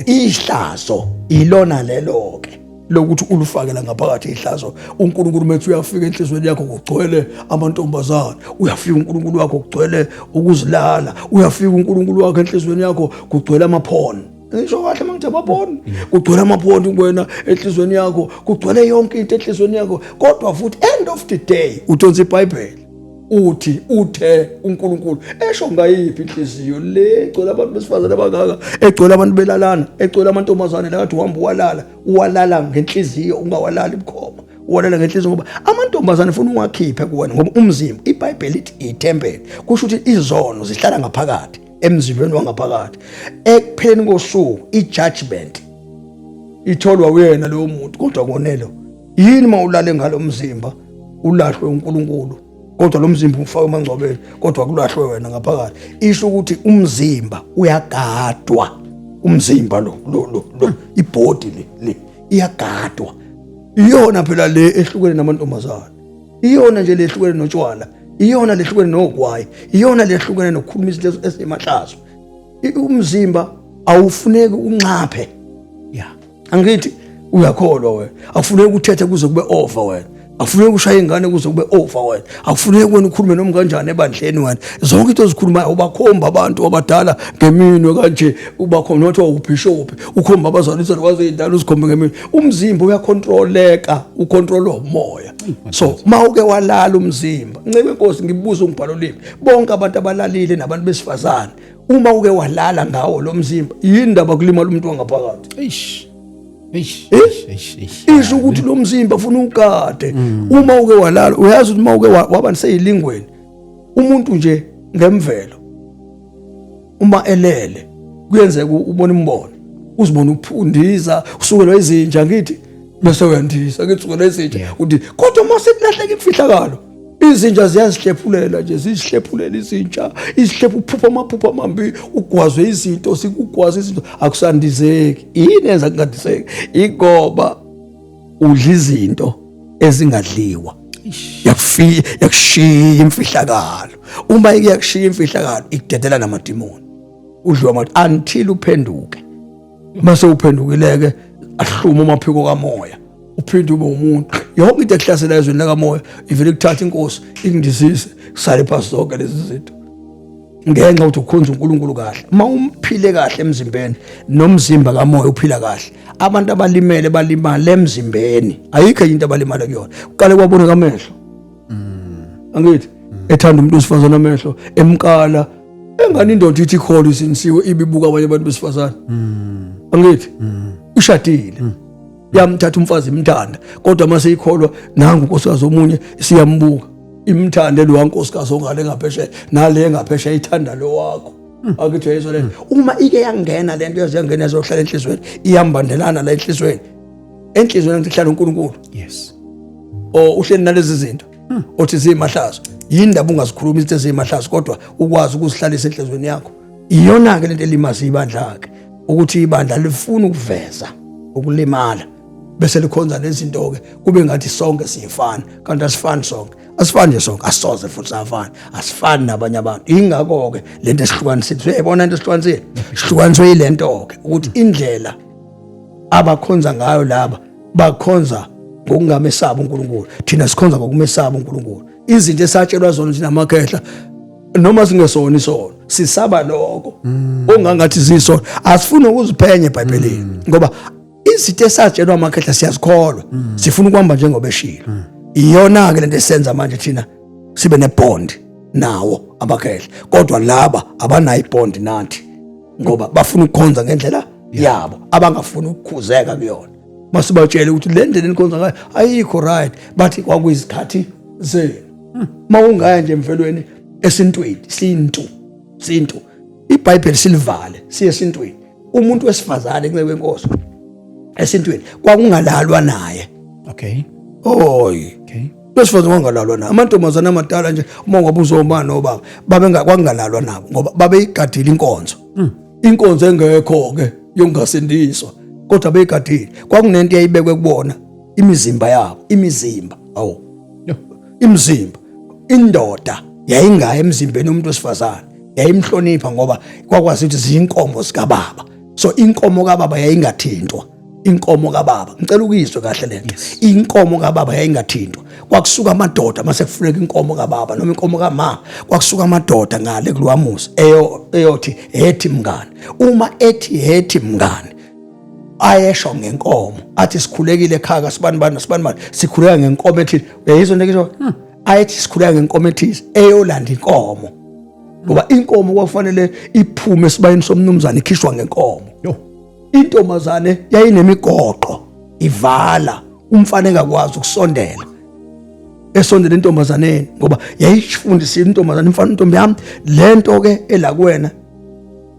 Ihlazo ilona lelo ke lokuthi ulufakela ngaphakathi ihlazo. uNkulunkulu methu uyafika enhlizweni yakho kugcwele amantombazana, uyafika uNkulunkulu wakho kugcwele ukuzilala, uyafika uNkulunkulu wakho enhlizweni yakho kugcwele amaphone. Ngisho kahle mangithi amaphone, kugcwele amaphone kuwena enhlizweni yakho, kugcwele yonke into enhlizweni yakho. Kodwa futhi end of the day uthonsa iBhayibheli uthi uthe uNkulunkulu esho ngayiphi inhliziyo le egcwele abantu besifazane abangaka, egcwele abantu belalana, egcwele amantombazane la kathi uhamba uwalala ngenhliziyo, ungawalali bukhoma, uwalala ngenhliziyo ngoba amantombazane ufuna ungakhiphe kuwena ngoba umzimba, iBhayibheli ithi ithempeli, kusho ukuthi izono zihlala ngaphakathi emzimbeni wangaphakathi. Ekupheleni kosuku ijudgment itholwa uyena lowo muntu. Kodwa konelo yini mawulale ngalo mzimba ulahlwe uNkulunkulu, kodwa lo mzimba ufaka emangcwabeni kodwa kulahlwe wena ngaphakathi. Isho ukuthi umzimba uyagadwa, umzimba lo ibody le iyagadwa. Iyona phela le ehlukene namantombazana, iyona nje lehlukene notshwala, iyona lehlukene nogwayi, iyona lehlukene nokukhuluma izinto ezemahlazo. Umzimba awufuneki unxaphe. Yeah. Angithi uyakholwa wena, akufuneki uthethe kuze kube over wena, akufuneki ushaye ingane kuze kube over wena, akufuneki wena ukhulume noma kanjani ebandleni wena. Zonke into ozikhulumayo ubakhomba abantu abadala ngeminwe kanje, ubakhomba nokuthi ubishop, ukhomba abazalisa kwaze indalo uzikhombe ngeminwe. Umzimba uyakontroleka, ukontrolwa umoya. So mawuke walala umzimba, ncebe inkosi ngibuza umbhalo limi, bonke abantu abalalile nabantu besifazane, uma uke walala ngawo lo mzimba yini indaba kulimala umuntu wangaphakathi? Isho ukuthi lo mzimba ufuna ukade. Uma uke walala uyazi ukuthi uma uke waba niseyilingweni umuntu nje ngemvelo, uma elele kuyenzeka ubone imbono, uzibona ukuphundiza, usukelwa izinja ngithi bese uyandisa ngitsukela izinja uthi kodwa mase kulahleka imfihlakalo izinja ziyazihlephulela nje, zizihlephulela izinja, izihlephu uphupha amaphupha amambi, ugwazwe izinto, sikugwaza izinto akusandizeki. Yini enza kungadiseki? Ingoba udla izinto ezingadliwa, yakushiya imfihlakalo. Uma iyakushiya imfihlakalo ikudedela namadimoni, udliwa until uphenduke. Mase uphendukileke ahluma amaphiko kamoya, uphinde ube umuntu. Yonke into ehlasela ezweni lakamoya ivele kuthatha inkosi ingindisise kusale phansi zonke lezi zinto ngenxa ukuthi ukhonza uNkulunkulu kahle. Uma umphile kahle emzimbeni nomzimba kamoya uphila kahle, abantu abalimele balimala emzimbeni, ayikho into abalimala kuyona. Uqale kwabona kamehlo, angithi ethanda umuntu wesifazana amehlo emkala, engani indoda ithi ikholo isinisiwe ibibuka abanye abantu besifazana, angithi ushadile yamthatha umfazi imthanda, kodwa mase ikholwa nangu unkosikazi omunye siyambuka imthande lo wankosikazi ongale ngaphesheya nale ngaphesheya ithanda lo wakho. Akithi yeso le uma ike yangena lento yazengena ezohlala enhlizweni, iyambandelana la enhlizweni, enhlizweni kuhlala uNkulunkulu. Yes. Uhleli nalezi zinto othi zimahlazo, yini ndaba ungazikhuluma izinto ezimahlazo kodwa ukwazi ukuzihlalisa enhlizweni yakho. Iyona ke lento elimazi ibandla lakhe, ukuthi ibandla lifuna ukuveza ukulimala bese likhonza lezinto ke kube ngathi sonke siyifana, kanti asifani sonke. Asifani nje sonke, asoze futhi safana, asifani nabanye abantu. Ingakho ke lento esihlukanisile, uyayibona into esihlukanisile, sihlukaniswe yilento ke ukuthi indlela abakhonza ngayo laba bakhonza ngokungamesaba uNkulunkulu, thina sikhonza ngokumesaba uNkulunkulu. Izinto esatshelwa zona thina amakhehla noma singesona isono sisaba lokho ongangathi zisona, asifuni ukuziphenya eBhayibhelini ngoba izinto esatshelwa amakhehla siyazikholwa, sifuna ukuhamba njengoba eshilo. Iyona ke lento esenza manje thina sibe nebond nawo amakhehla, kodwa laba abanayo ibond nathi ngoba bafuna ukukhonza ngendlela yabo, abangafuni ukukhuzeka kuyona. Masibatshele ukuthi le ndlela enikhonza ngayo ayikho right, bathi kwakuyizikhathi zenu. Mawungaya nje emvelweni esintwini, sintu iBhayibheli silivale siye esintwini. Umuntu wesifazane kunye kwenkosi esintwini kwakungalalwa naye. Okay. Okay. Besifazane kwangalalwa naye. Amantombazana amadala nje uma ngabuza omama nobaba kwangalalwa nabo ngoba babeyigadile inkonzo. Inkonzo engekho ke yongasindiswa, kodwa beyigadile. Kwakunento eyayibekwe kubona imizimba yabo, imizimba. Imizimba. Indoda yayingaya emzimbeni womuntu wesifazane, yayimhlonipha ngoba kwakwazi ukuthi ziyinkomo zikababa. So inkomo kababa yayingathintwa. inkomo kababa ngicela ukuyizwe kahle lento inkomo kababa yayingathintwa kwakusuka amadoda mase kufuneka inkomo kababa noma inkomo kama kwakusuka amadoda ngale kulwamuzi eyothi hethi mngani uma ethi hethi mngani ayesho ngenkomo athi sikhulekile ekhaya sibani sikhuleka ngenkomo ethi uyayizwa nto ayethi sikhuleka ngenkomo ethi eyolanda inkomo ngoba inkomo kwafanele iphume esibayeni somnumzane ikhishwa ngenkomo intombazane yayinemigoqo ivala umfana engakwazi ukusondela esondela intombazaneni ngoba yayifundisile intombazane umfana intombi yami lento ke elakwena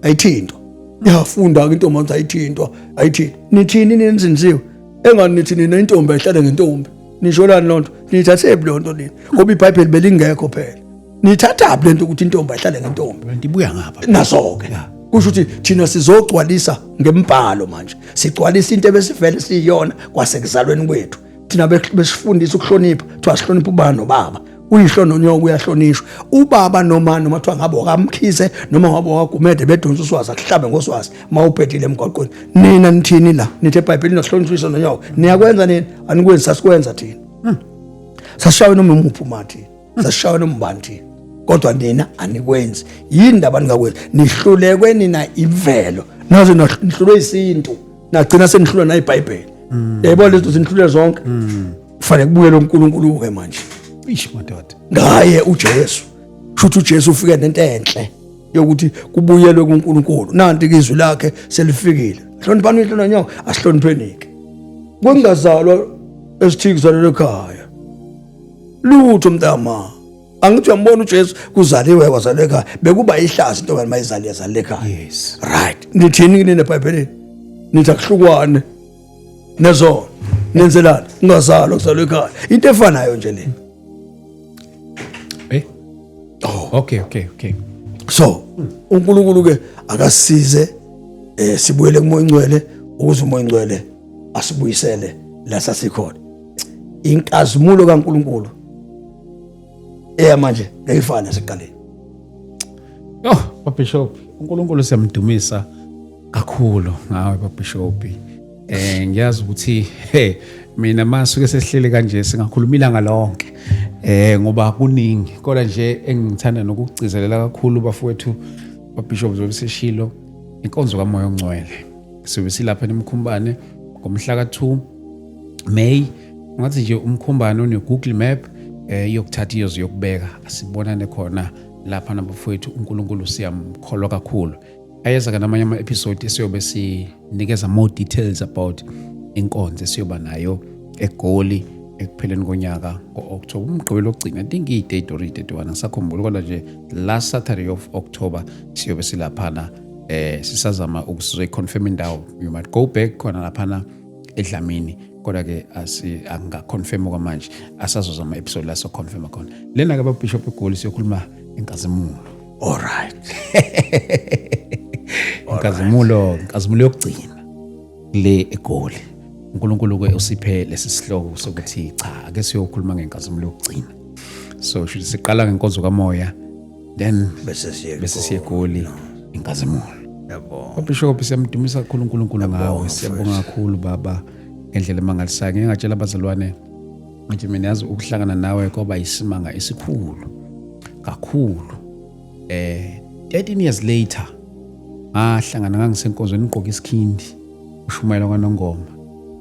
ayithintwa yafunda ke intombazane ayithintwa ayithi nithini ninzinziwe engani nithi nina intombi ayihlale ngentombi nisholani lonto nithathe lonto nini ngoba iBhayibheli belingekho phela nithatha lento ukuthi intombi ayihlale ngentombi lento ibuya ngapha naso ke kusho ukuthi thina sizogcwalisa ngembhalo manje sigcwalisa into ebesivele siyiyona kwasekuzalweni kwethu thina besifundisa ukuhlonipha kuthiwa sihlonipha ubaba nobaba uyihlo nonyoko uyahlonishwa ubaba noma kuthiwa ngabe wakamkhise noma ngabe wakagumede bedonsa uswazi akuhlabe ngoswazi mawuphethile emgwaqweni nina nithini la nithi eBhayibhelini nohlonishwa nonyoko niyakwenza nini anikwenzi sasikwenza thina sashawe noma umuphi umathi sashawe noma ubani thina kodwa nina anikwenzi yini ndaba ningakwenzi nihlulekwe nina imvelo nazo nihlulwe isintu nagcina senihlulwa na iBhayibheli yebo lezo zinihlule zonke kufanele kubuyele uNkulunkulu ke manje madoda ngaye uJesu futhi uJesu ufike nento enhle yokuthi kubuyelwe kuNkulunkulu nanti izwi lakhe selifikile hloniphani inhlolo nonyoko asihloniphenike kwengazalwa esithikizalwe ekhaya lutho mntama angithi uyambona uJesu kuzaliwe kwazalwe ekhaya bekuba ihlazo into bani mayizali yazalwe ekhaya yes right nithini kule eBhayibhelini nithi akuhlukwane nezona nenzelani ungazalwa kuzalwe ekhaya into efanayo nje le okay so uNkulunkulu ke akasize sibuyele kumoya ingcwele ukuze umoya ingcwele asibuyisele la sasikhona inkazimulo kaNkulunkulu manje ngayifana sekuqaleni Bishop uNkulunkulu siyamdumisa kakhulu ngawe Bishop ngiyazi ukuthi mina masuke sesihlele kanje singakhuluma ilanga lonke ngoba kuningi kodwa nje engithanda nokugcizelela kakhulu bafowethu Bishop Zobiseshilo inkonzo kaMoya oNgcwele sibe silapha eMkhumbane ngomhla ka2 May ngathi nje uMkhumbane one Google Map yokuthatha iyoze yokubeka asibonane khona lapha nabafowethu uNkulunkulu siyamkholwa kakhulu ayeza ke namanye ama episode esiyobe sinikeza more details about inkonzo esiyoba nayo eGoli ekupheleni konyaka ngoOctober umgqibelo ogcina I think i-date or i-31 ngisakhumbula kodwa nje last Saturday of October siyobe silaphana sisazama ukusireconfirm indawo you might go back khona laphana eDlamini kodwa ke angaconfirm kwamanje asazozama episode la so confirm khona lena ke Bishop eGoli siyokhuluma inkazimulo all right inkazimulo yokugcina le eGoli uNkulunkulu ke usiphe lesisihloko sokuthi cha ake siyokhuluma ngenkazimulo yokugcina so should siqala ngenkonzo kaMoya then bese siye eGoli inkazimulo yabo Bishop siyamdumisa kakhulu uNkulunkulu ngawe siyabonga kakhulu baba ngendlela emangalisayo ngingatshela abazalwane ngithi mina yazi ukuhlangana nawe kwaba isimanga esikhulu kakhulu 13 years later ahlangana ngangisenkonzweni ngigqoka isikhindi ushumayela kwaNongoma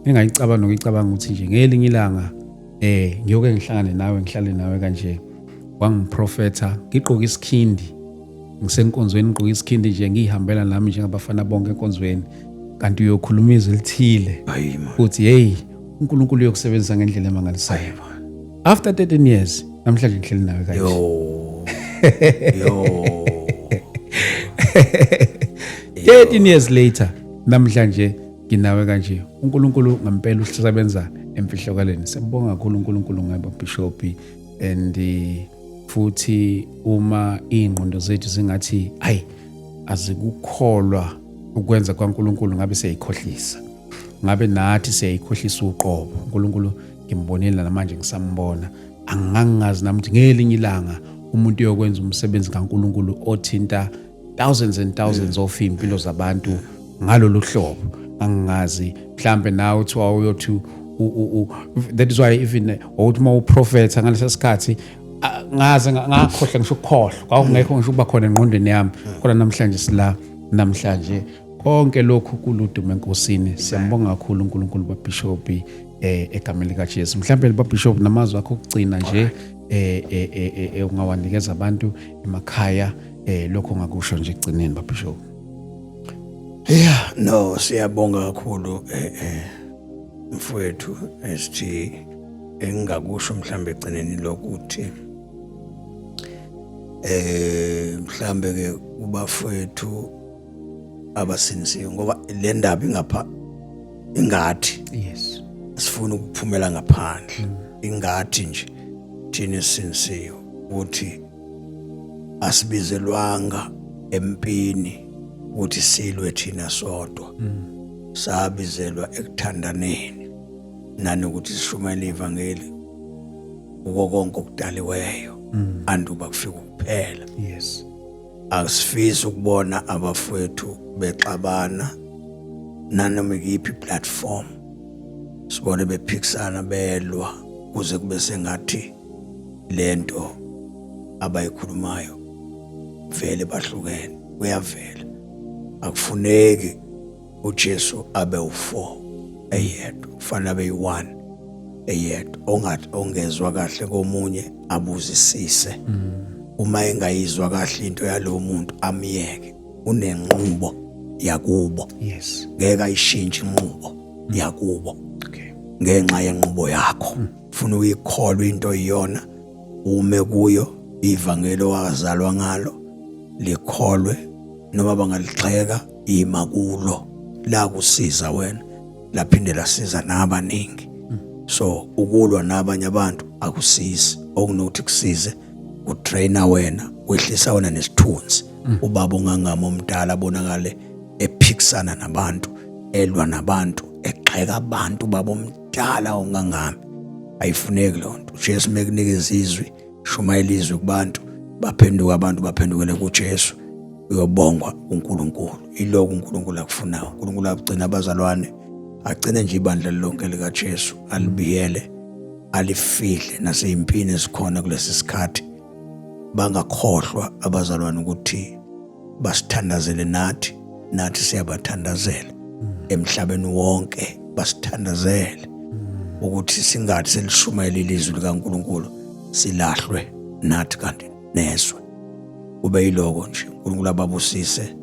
engayicabanga nokuyicabanga ukuthi nje ngelinye ilanga ngiyoke ngihlangane nawe ngihlale nawe kanje wangiprofetha ngigqoka isikhindi ngisenkonzweni ngigqoka isikhindi nje ngihambela nami njengabafana bonke enkonzweni kanti uyokhuluma izwi elithile uthi hey uNkulunkulu uyokusebenzisa ngendlela emangalisayo after 13 years namhlanje ngihleli nawe kanje yo 13 years later namhlanje nginawe kanje uNkulunkulu ngempela usebenza emfihlokaleni siyabonga kakhulu uNkulunkulu ngaba Bishop and futhi uma ingqondo zethu zingathi hayi azikukholwa ukwenza kwaNkulunkulu ngabe siyayikhohlisa ngabe nathi siyayikhohlisa uqobo uNkulunkulu ngimbonela namanje ngisambona angangazi nami ngelinye ilanga umuntu uyokwenza umsebenzi kaNkulunkulu othinta thousands and thousands of impilo zabantu ngalolu hlobo angazi mhlambe nawe uthi uyothi that is why even uthi uma uprofeta ngalesa sikhathi ngaze ngakhohle ngisho ukukhohlwa kwakungekho ngisho kuba khona engqondweni yami kodwa namhlanje sila namhlanje konke lokhu kuludumo enkosini siyambonga kakhulu uNkulunkulu baBishop egameni lika Jesu mhlambe baBishop namazwi akho okugcina nje ungawanikeza abantu emakhaya lokho ngakusho nje egcineni baBishop. Yeah, no, siyabonga kakhulu mfowethu esithi engakusho mhlambe egcineni lokuthi mhlambe ke kubafowethu abasinisiwe ngoba le ndaba ingapha ingathi Yes. sifuna ukuphumela ngaphandle ingathi nje thina sinisiwe ukuthi asibizelwanga empini ukuthi silwe thina sodwa sabizelwa ekuthandaneni nanokuthi sishumayele ivangeli uko konke okudaliweyo anduba kufika kuphela. Yes. Asifisi ukubona abafowethu bexabana nanoma yiphi platform sibone bephikisana belwa kuze kube sengathi lento abayikhulumayo vele bahlukene kuyavela akufuneki uJesu abe u4 eyedwa kufanele abe u1 eyedwa ongathi ongezwa kahle komunye abuzisise uma engayizwa kahle into yalo muntu amyeke unenqubo yakubo. Yes. Ngeke ayishintshe inqubo yakubo Okay. ngenxa yenqubo yakho ufuna uyikholwa into iyona ume kuyo ivangeli wazalwa ngalo likholwe noma bangaligxeka ima kulo la kusiza wena laphinde lasiza nabaningi. So ukulwa nabanye abantu akusizi okunokuthi kusize utrainer wena wehlisa wena nesithunzi ubaba ongangama omdala bonakale ephikisana nabantu elwa nabantu egxeka abantu baba omdala ongangami ayifuneki lonto. Jesu mekunikeza izwi shumayela izwi kubantu baphenduka abantu baphendukele kuJesu uyobongwa uNkulunkulu iloko uNkulunkulu akufunayo. uNkulunkulu agcina abazalwane agcine nje ibandla lonke lika Jesu alibiyele alifihle naseyimpini esikhona kulesi sikhathi bangakhohlwa abazalwane ukuthi basithandazele nathi siyabathandazela emhlabeni wonke basithandazele ukuthi singathi selishumayela ilizwi likaNkulunkulu silahlwe nathi kanti neswe kube yiloko nje uNkulunkulu ababusise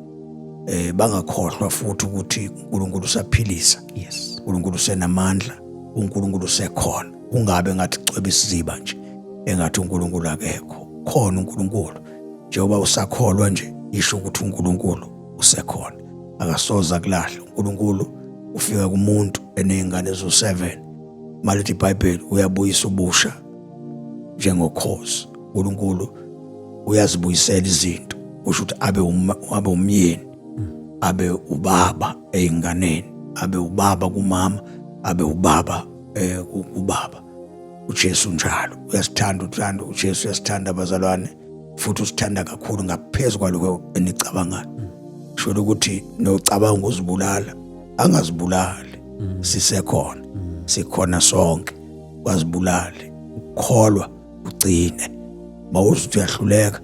bangakhohlwa futhi ukuthi uNkulunkulu usaphilisa. Yes. uNkulunkulu usenamandla uNkulunkulu usekhona ungabe ngathi cweba isiziba nje engathi uNkulunkulu akekho khona uNkulunkulu njengoba usakholwa nje isho ukuthi uNkulunkulu usekhona akasoza kulahla. uNkulunkulu ufika kumuntu enezingane zo7 malithi iBhayibheli uyabuyisa ubusha njengokhozi. uNkulunkulu uyazibuyisela izinto kusho ukuthi abe umyeni abe ubaba einganeni abe ubaba kumama abe ubaba ubaba. uJesu njalo uyasithanda uJesu uyasithanda abazalwane futhi usithanda kakhulu ngaphezulu kwaloko enicabangayo. Sho ukuthi nocabanga ukuzibulala angazibulali sisekhona sikhona sonke wazibulali ukukholwa ugcine mawuzuthi uyahluleka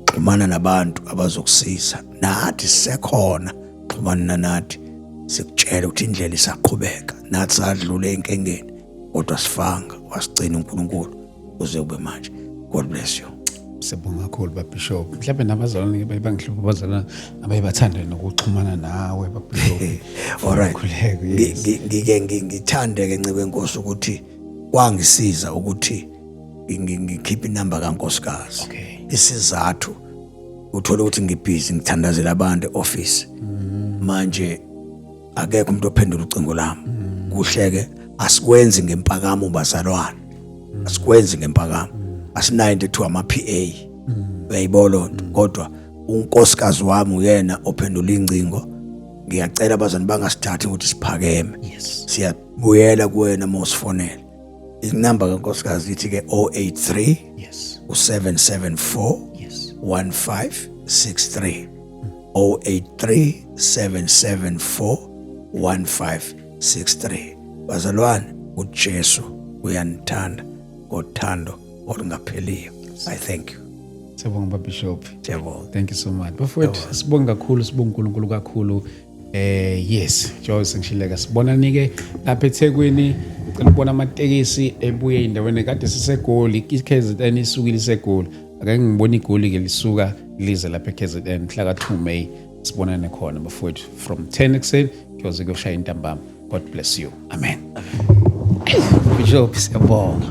xhumana nabantu abazokusiza nathi sisekhona xhumana nathi sikutshela ukuthi indlela isaqhubeka nathi sadlule enkengeni kodwa sifanga wasigcina uNkulunkulu uze kube manje. God bless you. Sibonga kakhulu baBishop mhlawumbe nabazalwane bangihlupha abazalwane abayibathanda nokuxhumana nawe baBishop. Alright. Ngithande ke ncebe enkosi ukuthi kwangisiza ukuthi ngikhiphe inamba kaNkosikazi. Okay. Isizathu uthola ukuthi ngibhizi ngithandazela abantu eoffice manje akekho umuntu ophendula ucingo lami kuhleke asikwenzi ngempakamo bazalwane asikwenzi ngempakamo asinayo into ethiwa ama-PA uyayibona kodwa unkosikazi wami uyena ophendula incingo. Ngiyacela abazali bangasithathi ukuthi siphakeme. Yes. Siyabuyela kuwena mosifonela inamba kaNkosikazi ithi ke 083 Yes. u774 Yes. 1563 083 774 0891101563. Bazalwane, uJesu uyanithanda ngothando olungapheliyo. I thank you. Siyabonga Bishop. Siyabonga. Thank you so much. Bafowethu sibonga kakhulu, sibonga uNkulunkulu kakhulu. Yes, Joyce ngishileka sibonani-ke lapha eThekwini. Ngicela ukubona amatekisi ebuye endaweni kade siseGoli, iKZN isukile iseGoli. Ake ngibona iGoli-ke lisuka lize lapha eKZN mhla ka-2 May. Sibonane khona bafowethu from 10 ekuseni kuyoze kuyoshaya intambama. God bless you. Amen. Bishop siyabonga.